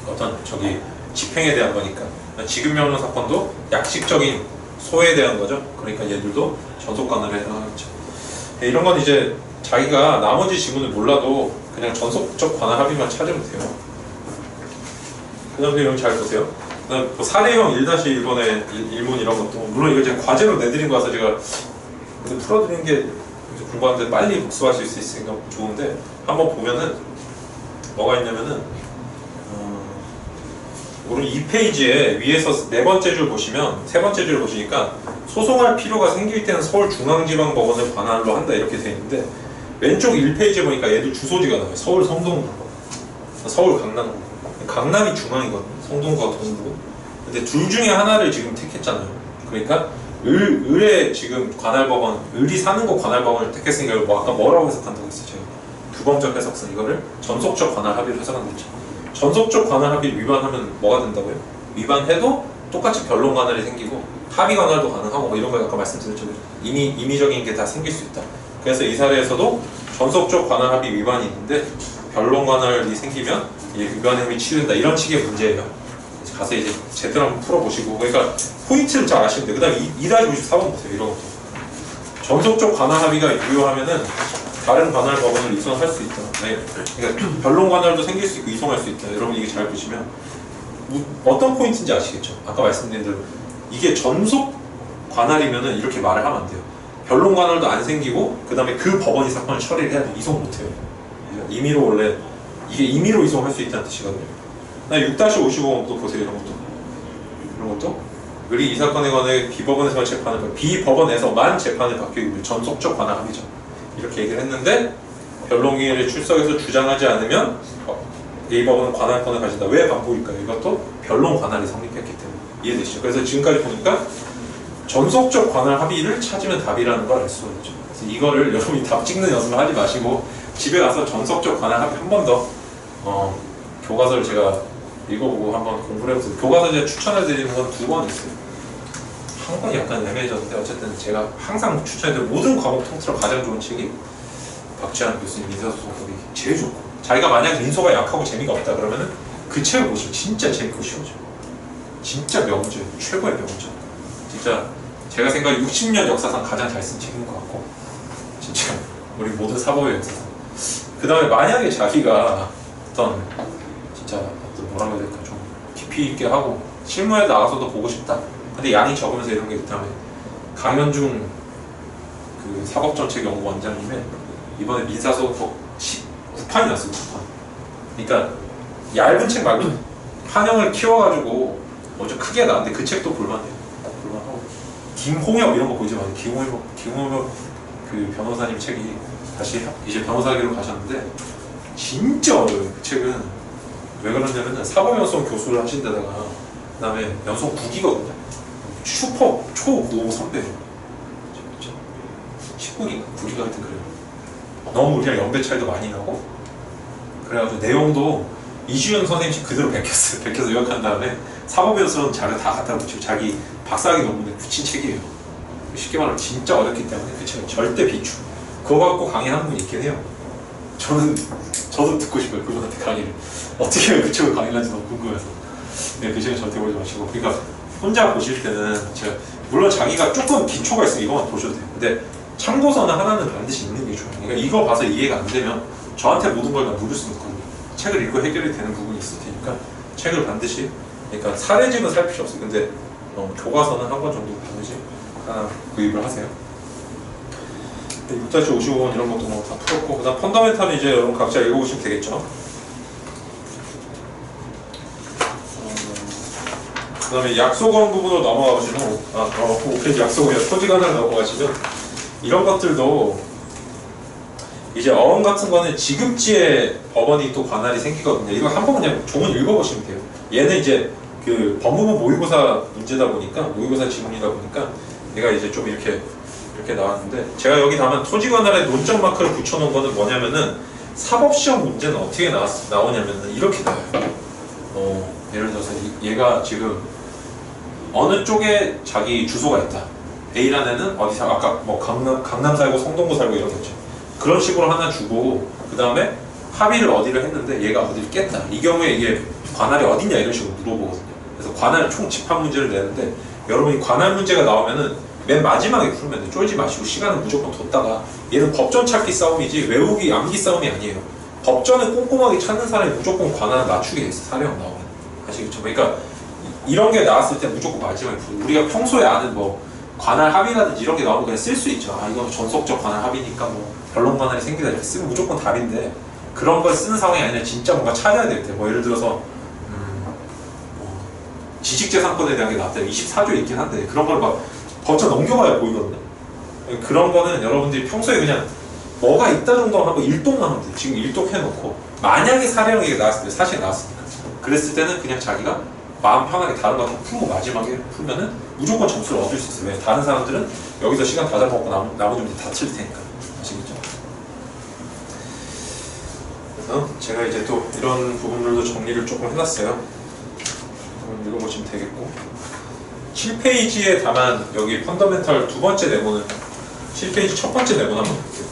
어떤 저기 집행에 대한 거니까. 지급명령 사건도 약식적인 소에 대한 거죠. 그러니까 얘들도 전속관할에 해당하겠죠. 이런 건 이제 자기가 나머지 지문을 몰라도 그냥 전속적 관할 합의만 찾으면 돼요. 그 다음에 여기 잘 보세요. 그다음 뭐 사례형 1-1번의 일문 이런 것도 물론 이거 제가 과제로 내드린 거라서 제가 풀어드리는 게 공부하는데 빨리 복습할 수 있으니까 좋은데 한번 보면은 뭐가 있냐면은 오른 2페이지에 위에서 네 번째 줄 보시면 세 번째 줄 보시니까 소송할 필요가 생길 때는 서울중앙지방법원을 관할로 한다 이렇게 돼 있는데 왼쪽 1페이지에 보니까 얘들 주소지가 나와요. 서울 성동구, 서울 강남구. 강남이 중앙이거든요. 성동구가 동구. 근데 둘 중에 하나를 지금 택했잖아요. 그러니까 을에 지금 관할법원, 을이 사는 곳 관할법원을 택했으니까 뭐 아까 뭐라고 해석한다고 했어요? 제가 두번적 해석선 이거를 전속적 관할 합의를 해석한다고 했죠. 전속적 관할 합의를 위반하면 뭐가 된다고요? 위반해도 똑같이 변론 관할이 생기고 합의 관할도 가능하고 뭐 이런 거 아까 말씀드렸죠. 임의적인 게 다 생길 수 있다. 그래서 이 사례에서도 전속적 관할 합의 위반이 있는데 변론 관할이 생기면 위반 혐의 치유된다. 이런 식의 문제예요. 가서 이제 제대로 한번 풀어보시고 그러니까 포인트를 잘 아시면 돼요. 그 다음에 2-54번 보세요. 이런 것도 전속적 관할 합의가 유효하면은 다른 관할 법원을 이송할 수 있다. 네. 그러니까 변론 관할도 생길 수 있고 이송할 수 있다. 여러분 이게 잘 보시면 어떤 포인트인지 아시겠죠? 아까 말씀드린 대로 이게 전속 관할이면은 이렇게 말을 하면 안 돼요. 변론 관할도 안 생기고 그 다음에 그 법원이 사건을 처리를 해야 돼. 이송 못 해요. 임의로 원래 이게 임의로 이송할 수 있다는 뜻이거든요. 6-55번도 보세요. 이런 것도 을이 이 사건에 관해 비법원에서만 재판을 비법원에서만 재판을 받기 위해 전속적 관할 합의죠. 이렇게 얘기를 했는데 변론기일에 출석해서 주장하지 않으면 A법원은 관할권을 가진다. 왜 반복일까요? 이것도 변론 관할이 성립했기 때문에. 이해되시죠? 그래서 지금까지 보니까 전속적 관할 합의를 찾으면 답이라는 걸 알 수가 있죠. 그래서 이거를 여러분이 답 찍는 연습을 하지 마시고 집에 가서 전속적 관할 합의 한 번 더 교과서를 제가 읽어보고 한번 공부를 해보세요. 교과서 제가 추천해드리는 건 2번 있어요. 한 번 약간 애매해졌는데 어쨌든 제가 항상 추천해드리는 모든 과목 통틀어 가장 좋은 책이 박지한 교수님 민사소송법이 제일 좋고 자기가 만약 민소가 약하고 재미가 없다 그러면은 그 책을 보시면 진짜 재밌고 쉬워져요. 진짜 명著, 최고의 명著. 진짜 제가 생각에 60년 역사상 가장 잘 쓴 책인 것 같고 진짜 우리 모든 사법의 역사상. 그 다음에 만약에 자기가 어떤 진짜 어떤 뭐라고 해야 될까 좀 깊이 있게 하고 실무에 나가서도 보고 싶다. 근데 양이 적으면서 이런 게 있다면 강현중 그 사법정책연구원장님의 이번에 민사소송법 9판이 났어요. 9판. 그러니까 얇은 책 말고 판형을 키워가지고 먼저 크게 나왔는데 그 책도 볼만해요. 볼만하고 김홍엽 이런 거 보이지 마세요. 김홍엽 그 변호사님 책이 다시 이제 변호사기로 가셨는데 진짜 어려워요. 그 책은 왜 그러냐면은 사법연수원 교수를 하신 데다가 그 다음에 연수원 9기거든요. 슈퍼 초고 선배예요. 19기가 9기가 하여튼 그래요. 너무 우리랑 연배 차이도 많이 나고 그래가지고 내용도 이주연 선생님 그대로 베꼈어요. 베껴서 요약한 다음에 사법연수원 자료 다 갖다 붙이고 자기 박사학위 논문에 붙인 책이에요. 쉽게 말하면 진짜 어렵기 때문에 그 책은 절대 비추. 그거 갖고 강의하는 분이 있긴 해요. 저도 듣고 싶어요. 그분한테 강의를. 어떻게 그 책을 강의를 하는지 너무 궁금해서. 네, 그 책은 절대 보지 마시고. 그러니까 혼자 보실 때는 제가 물론 자기가 조금 기초가 있으면 이거만 보셔도 돼요. 근데 참고서는 하나는 반드시 읽는 게 좋아요. 그러니까 이거 봐서 이해가 안 되면 저한테 모든 걸 다 물을 수는 없거든요. 책을 읽고 해결이 되는 부분이 있을 테니까 책을 반드시 그러니까 사례집은 살 필요 없어요. 근데 교과서는 한 권 정도 반드시 하나 구입을 하세요. 6-55번 이런 것도 뭐 다 풀었고 그 다음 펀더멘탈은 이제 여러분 각자 읽어보시면 되겠죠. 그 다음에 약속원 부분으로 넘어가 보시면 5페이지 약속원 토지관을 넘어가시면 이런 것들도 이제 어음 같은 거는 지급지에 법원이 또 관할이 생기거든요. 이거 한 번 그냥 종은 읽어보시면 돼요. 얘는 이제 그 법무부 모의고사 문제다 보니까 모의고사 지문이다 보니까 얘가 이제 좀 이렇게 나왔는데 제가 여기 다만 토지관할에 논점 마크를 붙여놓은 거는 뭐냐면은 사법시험 문제는 어떻게 나오냐면은 이렇게 나와요. 예를 들어서 얘가 지금 어느 쪽에 자기 주소가 있다. A라는 애는 어디서 아까 뭐 강남 살고 성동구 살고 이런 거죠. 그런 식으로 하나 주고 그 다음에 합의를 어디를 했는데 얘가 어디를 깼다. 이 경우에 이게 관할이 어딨냐 이런 식으로 물어보거든요. 그래서 관할 총 집합 문제를 내는데 여러분이 관할 문제가 나오면은 맨 마지막에 풀면 돼. 쫄지 마시고 시간은 무조건 뒀다가 얘는 법전 찾기 싸움이지 외우기 암기 싸움이 아니에요. 법전을 꼼꼼하게 찾는 사람이 무조건 관할을 맞추게 돼 있어. 사령 나오면. 아시겠죠? 그러니까 이런 게 나왔을 때 무조건 마지막에 풀어. 우리가 평소에 아는 뭐 관할 합의라든지 이런 게 나오면 그냥 쓸 수 있죠. 아 이건 전속적 관할 합의니까 뭐 변론 관할이 생기다 이렇게 쓰면 무조건 답인데 그런 걸 쓰는 상황이 아니라 진짜 뭔가 찾아야 될 때 뭐 예를 들어서 뭐 지식재산권에 대한 게 나왔다 24조에 있긴 한데 그런 걸 막 법전 넘겨봐야 보이거든요. 그런 거는 여러분들이 평소에 그냥 뭐가 있다 정도 하고 일독만 하면 돼. 지금 일독해놓고 만약에 사례형이 나왔을 때 사실 나왔으니까 그랬을 때는 그냥 자기가 마음 편하게 다른 거 다 풀고 마지막에 풀면은 무조건 점수를 얻을 수 있어요. 왜? 다른 사람들은 여기서 시간 다 잡아먹고 나머지 문제 다 칠 테니까. 아시겠죠? 그래서 제가 이제 또 이런 부분들도 정리를 조금 해놨어요. 한번 읽어보시면 되겠고 7페이지에 다만 여기 펀더멘탈 두 번째 네모는 7페이지 첫 번째 네모는 한번 볼게요.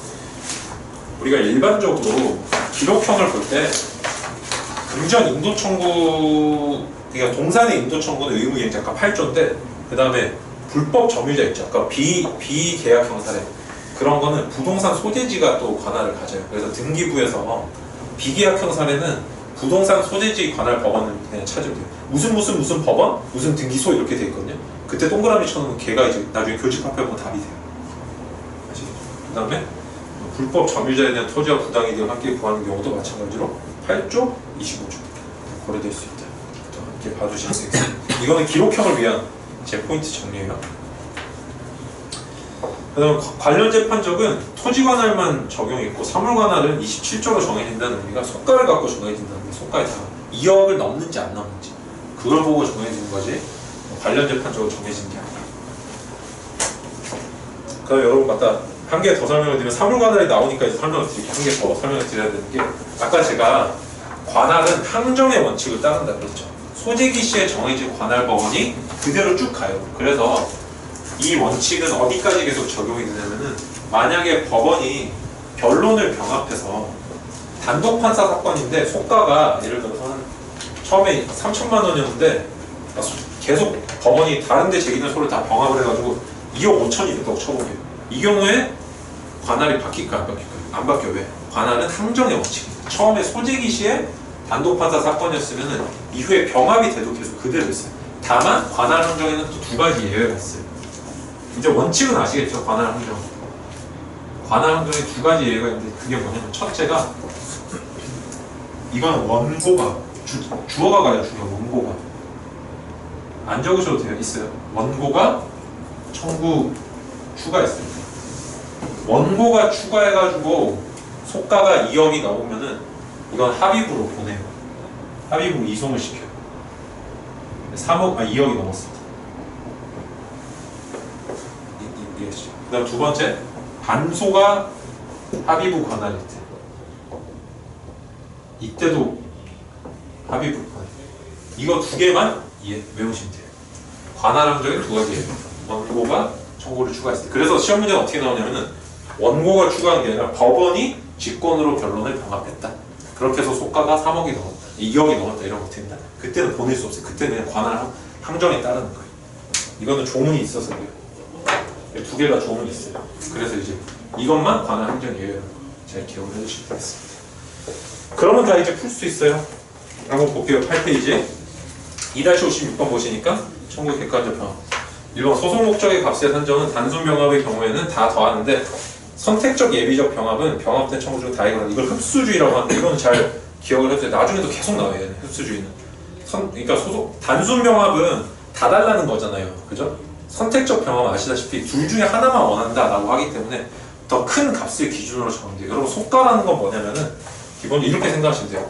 우리가 일반적으로 기록형을 볼 때 금전 인도 청구 그러니까 동산의 인도 청구는 의무이행자가 8조인데 그 다음에 불법 점유자 있죠. 아까 비계약형 사례 그런 거는 부동산 소재지가 또 관할을 가져요. 그래서 등기부에서 비계약형 사례는 부동산 소재지 관할 법원을 그냥 찾으면 돼요. 무슨 법원, 무슨 등기소 이렇게 돼 있거든요. 그때 동그라미 쳐놓으면 걔가 이제 나중에 교집합해보면 답이 돼요. 아시겠죠? 그 다음에 불법 점유자에 대한 토지와 부당이 되어 함께 구하는 경우도 마찬가지로 8조, 25조 거래될 수 있다. 또 함께 봐주실 수 있어요. 이거는 기록형을 위한 제 포인트 정리예요. 그다음 관련 재판적은 토지 관할만 적용이 있고 사물 관할은 27조로 정해진다는 의미가 속가를 갖고 정해진다는 게 속가에 다 2억을 넘는지 안 넘는지 그걸 보고 정해지는 거지 관련 재판적으로 정해진 게 아니에요. 그럼 여러분 맞다 한 개 더 설명을 드리면 사물 관할이 나오니까 이제 설명을 드릴게요. 한 개 더 설명을 드려야 되는 게 아까 제가 관할은 항정의 원칙을 따른다 그랬죠. 소재기 시에 정해진 관할 법원이 그대로 쭉 가요. 그래서 이 원칙은 어디까지 계속 적용이 되냐면은 만약에 법원이 변론을 병합해서 단독 판사 사건인데 속가가 예를 들어서 한 처음에 3천만 원이었는데 계속 법원이 다른 데 제기된 소를 다 병합을 해가지고 2억 5천이 됐다고 쳐보게요. 이 경우에 관할이 바뀔까 안 바뀔까요? 안 바뀌어요. 왜? 관할은 항정의 원칙입니다. 처음에 소재기 시에 단독 판사 사건이었으면은 이후에 병합이 돼도 계속 그대로 있어요. 다만 관할 항정에는 또 두 가지 예외가 있어요. 이제 원칙은 아시겠죠? 관할 항정. 관할 항정에 두 가지 예외가 있는데 그게 뭐냐면 첫째가 이건 원고가 주어가 가야 중요 원고가 안 적으셔도 돼요. 있어요. 원고가 청구 추가했습니다. 원고가 추가해가지고 속가가 2억이 넘으면은 이건 합의부로 보내요. 합의부 이송을 시켜요. 2억이 넘었습니다. 이해되시죠? 그 다음 두 번째 반소가 합의부 관할일 때 이때도 합의부 관할 이거 두 개만 외우시면 돼요. 관할 항정의 두 가지예요. 원고가 청구를 추가했을 때 그래서 시험 문제는 어떻게 나오냐면은 원고가 추가한 게 아니라 법원이 직권으로 변론을 병합했다. 그렇게 해서 속가가 3억이 넘었다. 2억이 넘었다 이런 거 됩니다. 그때는 보낼 수 없어요. 그때는 그냥 관할 항정에 따르는 거예요. 이거는 조문이 있어서 그래요. 두 개가 조문이 있어요. 그래서 이제 이것만 관할 항정 예외로 잘 기억을 해주시면 되겠습니다. 그러면 다 이제 풀 수 있어요. 한번 볼게요. 8페이지 2-56번 보시니까 청구 객관적 병합 1번 소송 목적의 값의 산정은 단순 병합의 경우에는 다 더하는데 선택적 예비적 병합은 병합된 청구 중 다이거나 이걸 흡수주의라고 하는데 이거는 잘 기억을 해주세요. 나중에도 계속 나와요. 얘는 흡수주의는 그러니까 단순 병합은 다 달라는 거잖아요. 그죠? 선택적 병합은 아시다시피 둘 중에 하나만 원한다 라고 하기 때문에 더 큰 값을 기준으로 정하면 돼요. 여러분 속가라는 건 뭐냐면은 기본적으로 이렇게 생각하시면 돼요.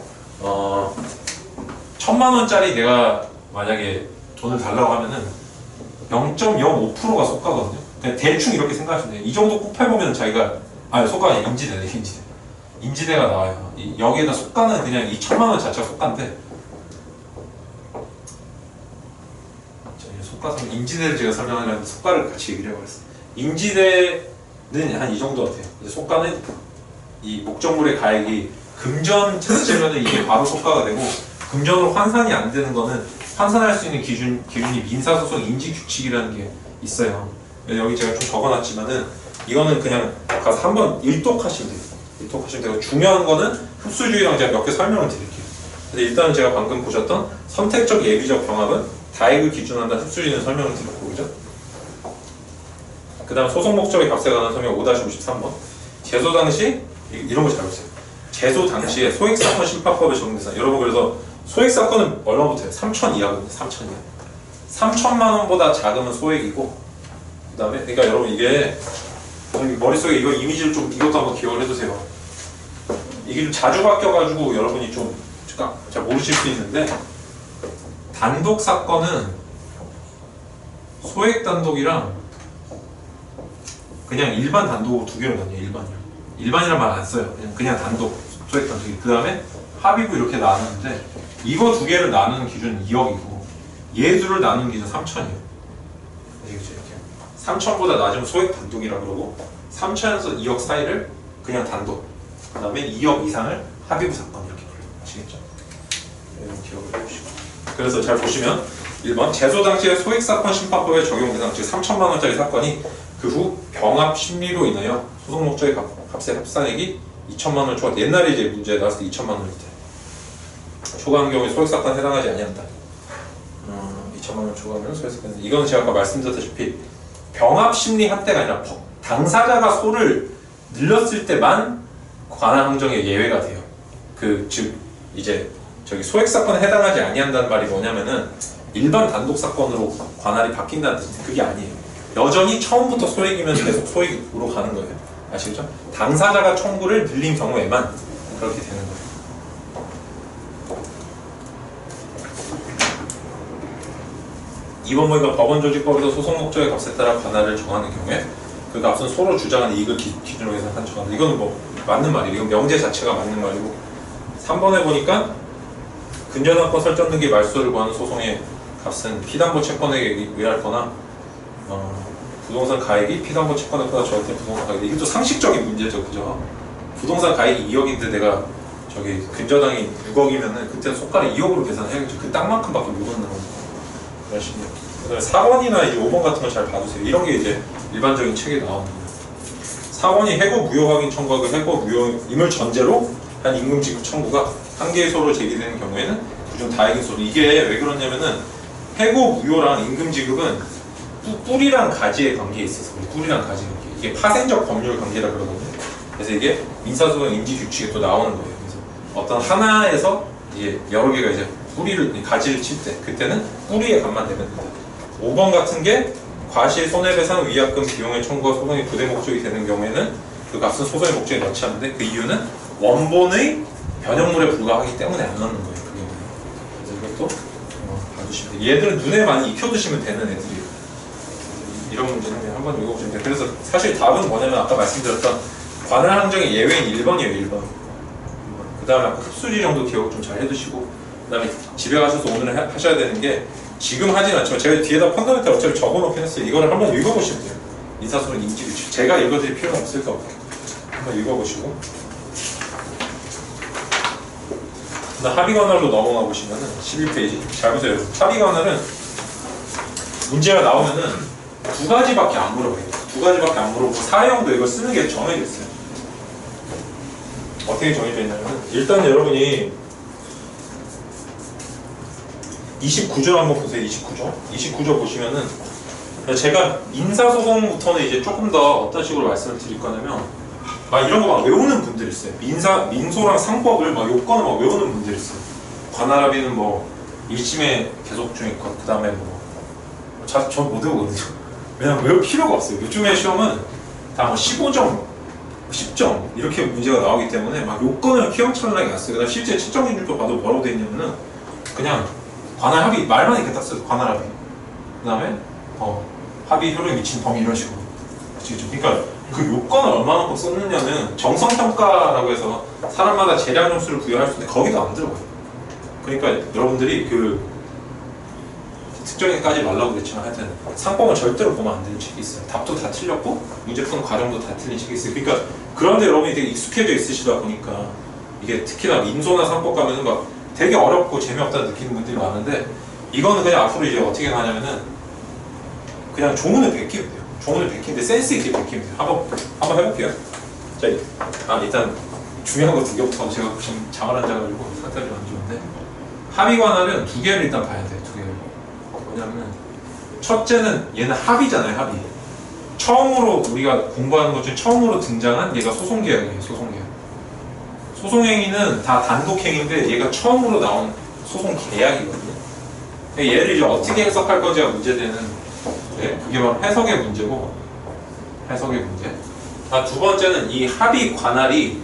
1,000만 원짜리 내가 만약에 돈을 달라고 하면은 0.05%가 속가거든요. 그냥 대충 이렇게 생각하시면 돼요. 이 정도 곱해보면 자기가 속가가 아니라 인지대네. 인지대가 나와요. 여기에다 속가는 그냥 이 1,000만 원 자체가 속가인데 속가상 인지대를 제가 설명하려는데 속가를 같이 얘기를 해버렸어요. 인지대는 한 이 정도 같아요. 속가는 이 목적물의 가액이 금전 자체면은 이게 바로 효과가 되고, 금전으로 환산이 안 되는 거는 환산할 수 있는 기준이 민사소송 인지규칙이라는 게 있어요. 여기 제가 좀 적어놨지만은 이거는 그냥 가서 한번 일독하시면 돼요. 일독하시면 되고, 중요한 거는 흡수주의랑 제가 몇 개 설명을 드릴게요. 근데 일단은 제가 방금 보셨던 선택적 예비적 병합은 다액을 기준으로 한다는 흡수주의는 설명을 드렸고, 그죠? 그 다음 소송 목적의 값에 관한 설명 5-53번. 제소 당시, 이런 거 잘 보세요. 제소 당시에 소액사건 심판법에 적용돼서, 여러분 그래서 소액사건은 얼마부터요? 3천 이하거든요. 3천 이하. 3천만 원보다 작으면 소액이고, 그 다음에, 그러니까 여러분 이게 머릿속에 이거 이미지를 좀, 이것도 한번 기억을 해두세요. 이게 좀 자주 바뀌어가지고 여러분이 좀 잘 모르실 수 있는데, 단독 사건은 소액 단독이랑 그냥 일반 단독으로 두 개로 나뉘어요. 일반이란 말 안 써요. 그냥 단독, 소액 단독이. 그 다음에 합의부 이렇게 나누는데, 이거 두 개를 나누는 기준은 2억이고 얘 둘을 나누는 기준은 3천이에요. 아시겠죠? 이렇게 3천보다 낮으면 소액 단독이라고 그러고, 3천에서 2억 사이를 그냥 단독, 그 다음에 2억 이상을 합의부 사건 이렇게 불러요. 아시겠죠? 이런 기억을 해주시고. 그래서 잘 보시면 1번 제소 당시의 소액사건 심판법에 적용 대상, 즉 3천만 원짜리 사건이 그 후 병합 심리로 인하여 소송 목적의 값의 합산액이 2천만 원을 초과. 옛날에 이제 문제 나왔을 때 2천만 원일 때 초과한 경우에 소액사건에 해당하지 아니한다. 2천만 원 초과하면 소액사건. 이거는 제가 아까 말씀드렸다시피 병합 심리 한때가 아니라 당사자가 소를 늘렸을 때만 관할 항정의 예외가 돼요. 즉 이제 저기 소액사건에 해당하지 아니한다는 말이 뭐냐면은 일반 단독 사건으로 관할이 바뀐다는 뜻인데, 그게 아니에요. 여전히 처음부터 소액이면 계속 소액으로 가는 거예요. 아시겠죠? 당사자가 청구를 늘린 경우에만 그렇게 되는 거예요. 이번 모의가 법원조직법에서 소송 목적의 값에 따라 관할을 정하는 경우에 그 값은 서로 주장하는 이익을 기준으로 해서 한정한다. 이거는 뭐 맞는 말이에요. 이건 명제 자체가 맞는 말이고, 3번에 보니까 근저당권 설정 등기 말소를 구하는 소송의 값은 피담보 채권에 의할 거나 부동산 가액이 피담보 채권액보다 적을 때 부동산 가액이, 이것도 상식적인 문제죠. 그죠? 부동산 가액이 2억인데 내가 저기 근저당이 6억이면은 그때 속가를 2억으로 계산해야겠죠. 그 땅만큼밖에 못 얻는 거니까. 그러시네요. 그다음에 4번이나 이제 5번 같은 거 잘 봐두세요. 이런 게 이제 일반적인 책에 나오는 거예요. 4번이 해고 무효 확인 청구하고 해고 무효임을 전제로 한 임금 지급 청구가 한 개의 소로 제기되는 경우에는 그중 다액인 소로. 이게 왜 그러냐면은 해고 무효랑 임금 지급은 뿌리랑 가지의 관계에 있어서, 뿌리랑 가지 관계. 이게 파생적 법률 관계라 그러거든요. 그래서 이게 민사소송 인지 규칙에 또 나오는 거예요. 그래서 어떤 하나에서 이게 여러 개가 이제 뿌리를, 가지를 칠 때, 그때는 뿌리의 값만 내면 됩니다. 5번 같은 게 과실 손해배상 위약금 비용의 청구가 소송의 부대 목적이 되는 경우에는 그 값은 소송의 목적에 넣지 않는데, 그 이유는 원본의 변형물에 불과하기 때문에 안 넣는 거예요. 그 경우는. 그래서 이것도 봐주시면 돼요. 얘들은 눈에 많이 익혀두시면 되는 애들이에요. 이런 문제는 그냥 한번 읽어보시면 돼요. 그래서 사실 답은 뭐냐면 아까 말씀드렸던 관할 항정의 예외인 1번이에요. 1번. 그 다음에 아까 흡수리 정도 기억 좀 잘 해두시고, 그 다음에 집에 가셔서 오늘 하셔야 되는 게, 지금 하진 않지만 제가 뒤에다 펀더멘탈 어차피 적어놓긴 했어요. 이거를 한번 읽어보시면 돼요. 민사소송 인지규칙. 제가 읽어드릴 필요는 없을 것 같아요. 한번 읽어보시고, 그다음 합의관할로 넘어가 보시면은 11페이지 잘 보세요. 합의관할은 문제가 나오면은 두 가지밖에 안 물어봐요. 두 가지밖에 안 물어보고 사형도 이걸 쓰는 게 정해져 있어요. 어떻게 정해져 있냐면, 일단 여러분이 29조 한번 보세요. 29조 보시면은, 제가 민사소송부터는 이제 조금 더 어떤 식으로 말씀을 드릴 거냐면, 막 이런 거 막 외우는 분들 있어요. 민소랑 상법을 막 요건을 막 외우는 분들 있어요. 관할합의는 뭐 1심에 계속 중이고, 그 다음에 뭐 전 못 외우거든요. 왜냐면 외울 필요가 없어요. 요즘에 시험은 다 뭐 15점, 10점 이렇게 문제가 나오기 때문에 막 요건을 휘황찬란하게 안 써요. 그다음 실제 채점 기준표 봐도 뭐라고 돼 있냐면은 그냥 관할 합의 말만 이렇게 딱 써요. 관할 합의. 그 다음에 합의 효력에 미친 범위 이런 식으로. 아시겠죠? 그러니까 그 요건을 얼마나 썼느냐는 정성평가라고 해서 사람마다 재량 점수를 부여할 수 있는데 거기도 안 들어가요. 그러니까 여러분들이 그 특정에 까지 말라고 그랬지만 하여튼 상법은 절대로 보면 안 되는 책이 있어요. 답도 다 틀렸고 문제 푸는 과정도 다 틀린 책이 있어요. 그러니까 그런데 여러분이 되게 익숙해져 있으시다 보니까 이게 특히나 민소나 상법 가면은 막 되게 어렵고 재미없다 느끼는 분들이 많은데 이거는 그냥 앞으로 이제 어떻게 가냐면은 그냥 조문을 베끼면 돼요. 조문을 베끼는데 센스 있게 베끼면 돼요. 한번 해볼게요. 자, 일단 중요한 거 2개부터 제가 지금 잠을 안 자가지고 상태가 좀 안 좋은데 합의 관할은 2개를 일단 봐야 돼요. 2개를. 뭐냐면은 첫째는 얘는 합의잖아요. 합의. 처음으로 우리가 공부하는 것 중에 처음으로 등장한 얘가 소송계약이에요. 소송계약. 소송행위는 다 단독행위인데 얘가 처음으로 나온 소송계약이거든요. 얘를 이제 어떻게 해석할 건지가 문제되는 그게 바로 해석의 문제고 해석의 문제. 두 번째는 이 합의 관할이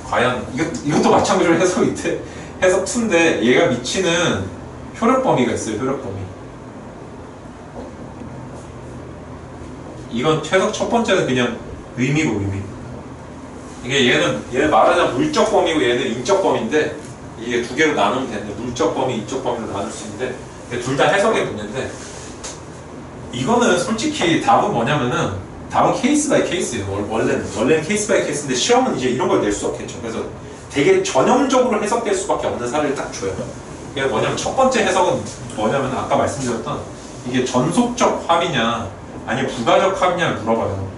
과연 이것도 마찬가지로 해석인데 해석 2인데 얘가 미치는 효력 범위가 있어요. 효력 범위. 이건 해석 첫 번째는 그냥 의미고 의미. 이게 얘는 말하자면 물적 범위고 얘는 인적 범위인데 이게 2개로 나누면 되는데 물적 범위, 인적 범위로 나눌 수 있는데 둘 다 해석의 문제인데 이거는 솔직히 답은 뭐냐면은 답은 케이스 바이 케이스예요. 원래는 케이스 바이 케이스인데 시험은 이제 이런 걸 낼 수 없겠죠. 그래서 되게 전형적으로 해석될 수밖에 없는 사례를 딱 줘요. 이게 뭐냐면 첫 번째 해석은 뭐냐면 아까 말씀드렸던 이게 전속적 합의냐 아니면 부가적 합의냐를 물어봐요.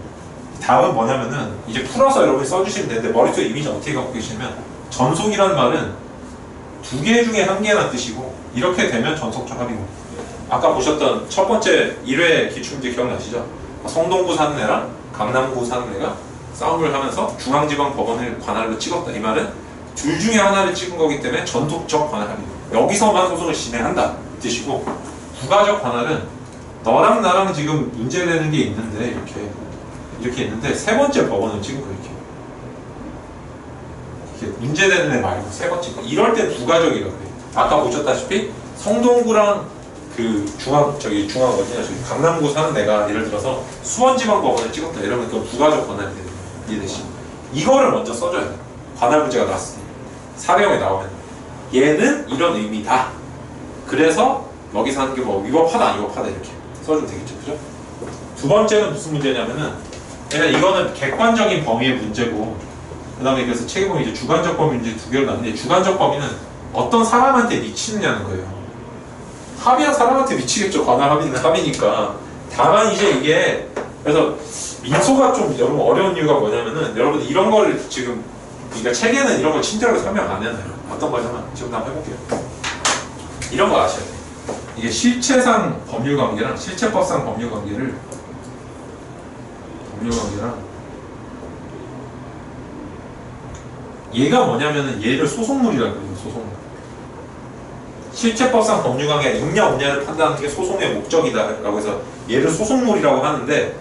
답은 뭐냐면은 이제 풀어서 여러분이 써주시면 되는데 머릿속에 이미지 어떻게 갖고 계시면 전속이라는 말은 2개 중에 1개라는 뜻이고 이렇게 되면 전속적 합의고 아까 보셨던 첫 번째 1회 기출문제 기억나시죠? 성동구 사는 애랑 강남구 사는 애가 싸움을 하면서 중앙지방법원을 관할로 찍었다. 이 말은 둘 중에 하나를 찍은 거기 때문에 전속적 관할 합의. 여기서만 소송을 진행한다 뜻이고 부가적 관할은 너랑 나랑 지금 문제되는 게 있는데 이렇게 있는데 세 번째 법원을 찍은 거 이렇게 문제되는 애 말고 세 번째 거. 이럴 때 부가적이라고 해요. 아까 보셨다시피 성동구랑 중앙 어디냐 저기 강남구 사는 애가 예를 들어서 수원지방법원을 찍었다 이러면 그 부가적 관할이 되는 거예요. 이해되시? 이거를 먼저 써줘야 돼요. 관할 문제가 나왔으니 사례형에 나오면 얘는 이런 의미다. 그래서 여기서 하는 게 뭐 위법하다 안 위법하다 이렇게 써주면 되겠죠, 그죠? 두 번째는 무슨 문제냐면은 이거는 객관적인 범위의 문제고 그 다음에 그래서 책임은 이제 주관적 범위인지 2개로 나누는데 주관적 범위는 어떤 사람한테 미치느냐는 거예요. 합의한 사람한테 미치겠죠. 관할 합의는 합의니까. 다만 이제 이게 그래서 민소가 좀 여러분 어려운 이유가 뭐냐면은 여러분 이런 걸 지금 그러니까 책에는 이런 걸 친절하게 설명 안 해놔요. 어떤 거냐면 지금 한번 해볼게요. 이런 거 아셔야 돼요. 이게 실체상 법률관계랑 실체법상 법률관계랑 얘가 뭐냐면은 얘를 소송물이라고 해요. 소송물. 실체법상 법률관계가 있냐 없냐를 판단하는 게 소송의 목적이다라고 해서 얘를 소송물이라고 하는데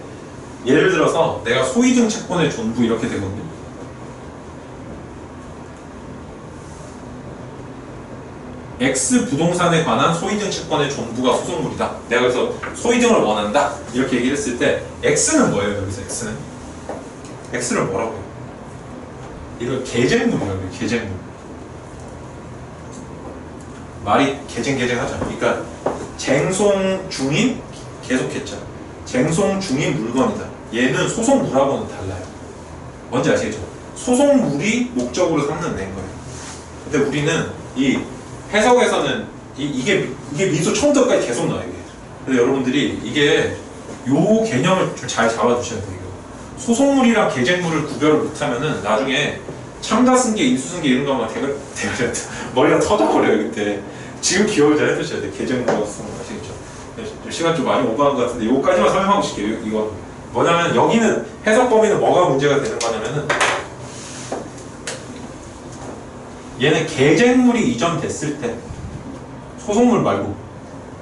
예를 들어서 내가 소유증 채권의 존부 이렇게 되거든요. X 부동산에 관한 소유증 채권의 존부가 소송물이다. 내가 그래서 소유증을 원한다. 이렇게 얘기를 했을 때 X는 뭐예요? 여기서 X를 뭐라고 해요? 이걸 계쟁물이라고 해요. 계쟁물. 말이 계쟁하죠. 그러니까 쟁송 중인 계속했죠. 쟁송 중인 물건이다. 얘는 소송물하고는 달라요. 뭔지 아시겠죠? 소송물이 목적으로 삼는 낸 거예요. 근데 우리는 이 해석에서는 이게 민소 처음부터까지 계속 나와요. 그래서 여러분들이 이게 요 개념을 좀 잘 잡아주셔야 돼요. 소송물이랑 계쟁물을 구별을 못하면은 나중에 참가 승계, 인수 승계 이런 거만 대가 머리가 터져버려요. 그때 지금 기억을 잘 해두셔야 돼요. 계쟁물하고 쓰는 거 아시겠죠? 시간 좀 많이 오버한 것 같은데 요거까지만 설명하고 싶게요. 이거 뭐냐면 여기는 해석 범위는 뭐가 문제가 되는 거냐면은 얘는 계쟁물이 이전됐을 때 소송물 말고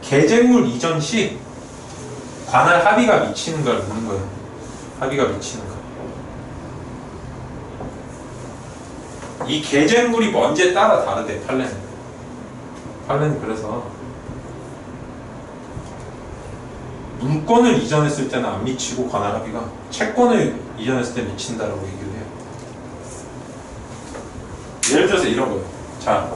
계쟁물 이전 시 관할 합의가 미치는 걸 묻는 거예요. 합의가 미치는 거. 이 계쟁물이 뭔지에 따라 다르대. 판례는 그래서 문건을 이전했을 때는 안 미치고 관할 합의가 채권을 이전했을 때 미친다라고 얘기를 해요. 예를 들어서 이런 거예요. 자,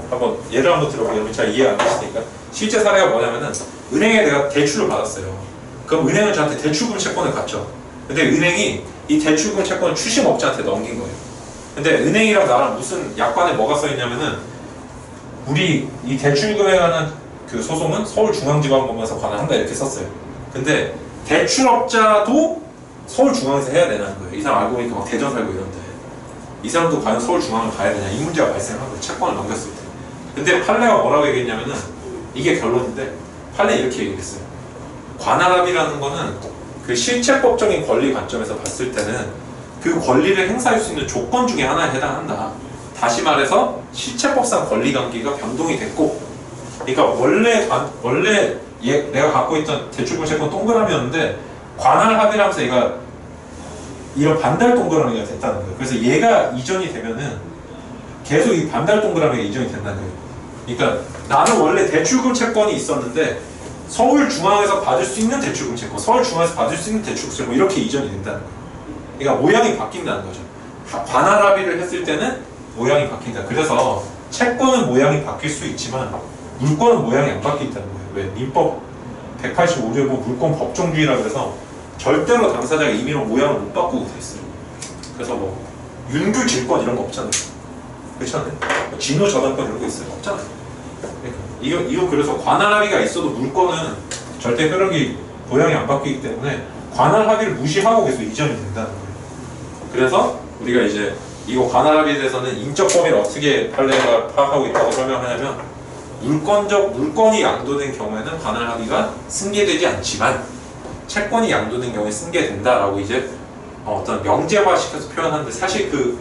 예를 한번 들어보세요. 여러분 잘 이해 안 되시니까. 실제 사례가 뭐냐면은 은행에 내가 대출을 받았어요. 그럼 은행은 저한테 대출금 채권을 갖죠. 근데 은행이 이 대출금 채권을 출시업자한테 넘긴 거예요. 근데 은행이랑 나랑 무슨 약관에 뭐가 써있냐면은 우리 이 대출금에 관한 그 소송은 서울중앙지방법원에서 관할한다 이렇게 썼어요. 근데 대출업자도 서울중앙에서 해야 되는 거예요. 이 사람 알고 보니까 막 대전 살고 이런데 이 사람도 과연 서울중앙을 가야 되냐 이 문제가 발생한 거예요. 채권을 넘겼을 때. 근데 판례가 뭐라고 얘기했냐면은 이게 결론인데 판례 이렇게 얘기했어요. 관할합의라는 거는 그 실체법적인 권리 관점에서 봤을 때는 그 권리를 행사할 수 있는 조건 중에 하나에 해당한다. 다시 말해서 실체법상 권리관계가 변동이 됐고, 그러니까 원래 내가 갖고 있던 대출금 채권 동그라미였는데 관할 합의를 하면서 얘가 이런 반달 동그라미가 됐다는 거예요. 그래서 얘가 이전이 되면은 계속 이 반달 동그라미가 이전이 된다는 거예요. 그러니까 나는 원래 대출금 채권이 있었는데 서울중앙에서 받을 수 있는 대출금 채권, 서울중앙에서 받을 수 있는 대출금 채권 이렇게 이전이 된다는 거예요. 그러니까 모양이 바뀐다는 거죠. 관할 합의를 했을 때는 모양이 바뀐다. 그래서 채권은 모양이 바뀔 수 있지만 물권은 모양이 안 바뀐다는 거예요. 왜? 민법 185조에 보면 물권 법정주의라 그래서 절대로 당사자가 임의로 모양을 못 바꾸고 돼 있어요. 그래서 뭐 윤규 질권 이런 거 없잖아요. 그렇잖아요. 진호 저당권 이런 거 있어요. 없잖아요. 그러니까 이거 그래서 관할 합의가 있어도 물권은 절대 효력이 모양이 안 바뀌기 때문에 관할 합의를 무시하고 계속 이전이 된다는 거예요. 그래서 우리가 이제 이거 관할 합의에 대해서는 인적 범위를 어떻게 판례가 파악하고 있다고 설명하냐면 물권이 양도된 경우에는 관할 합의가 승계되지 않지만 채권이 양도된 경우에 승계된다라고 이제 어떤 명제화시켜서 표현하는데 사실 그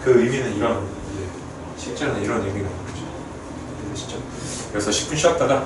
의미는 이런 이제 실제로는 이런 의미가 있는 거죠. 그래서 10분 쉬었다가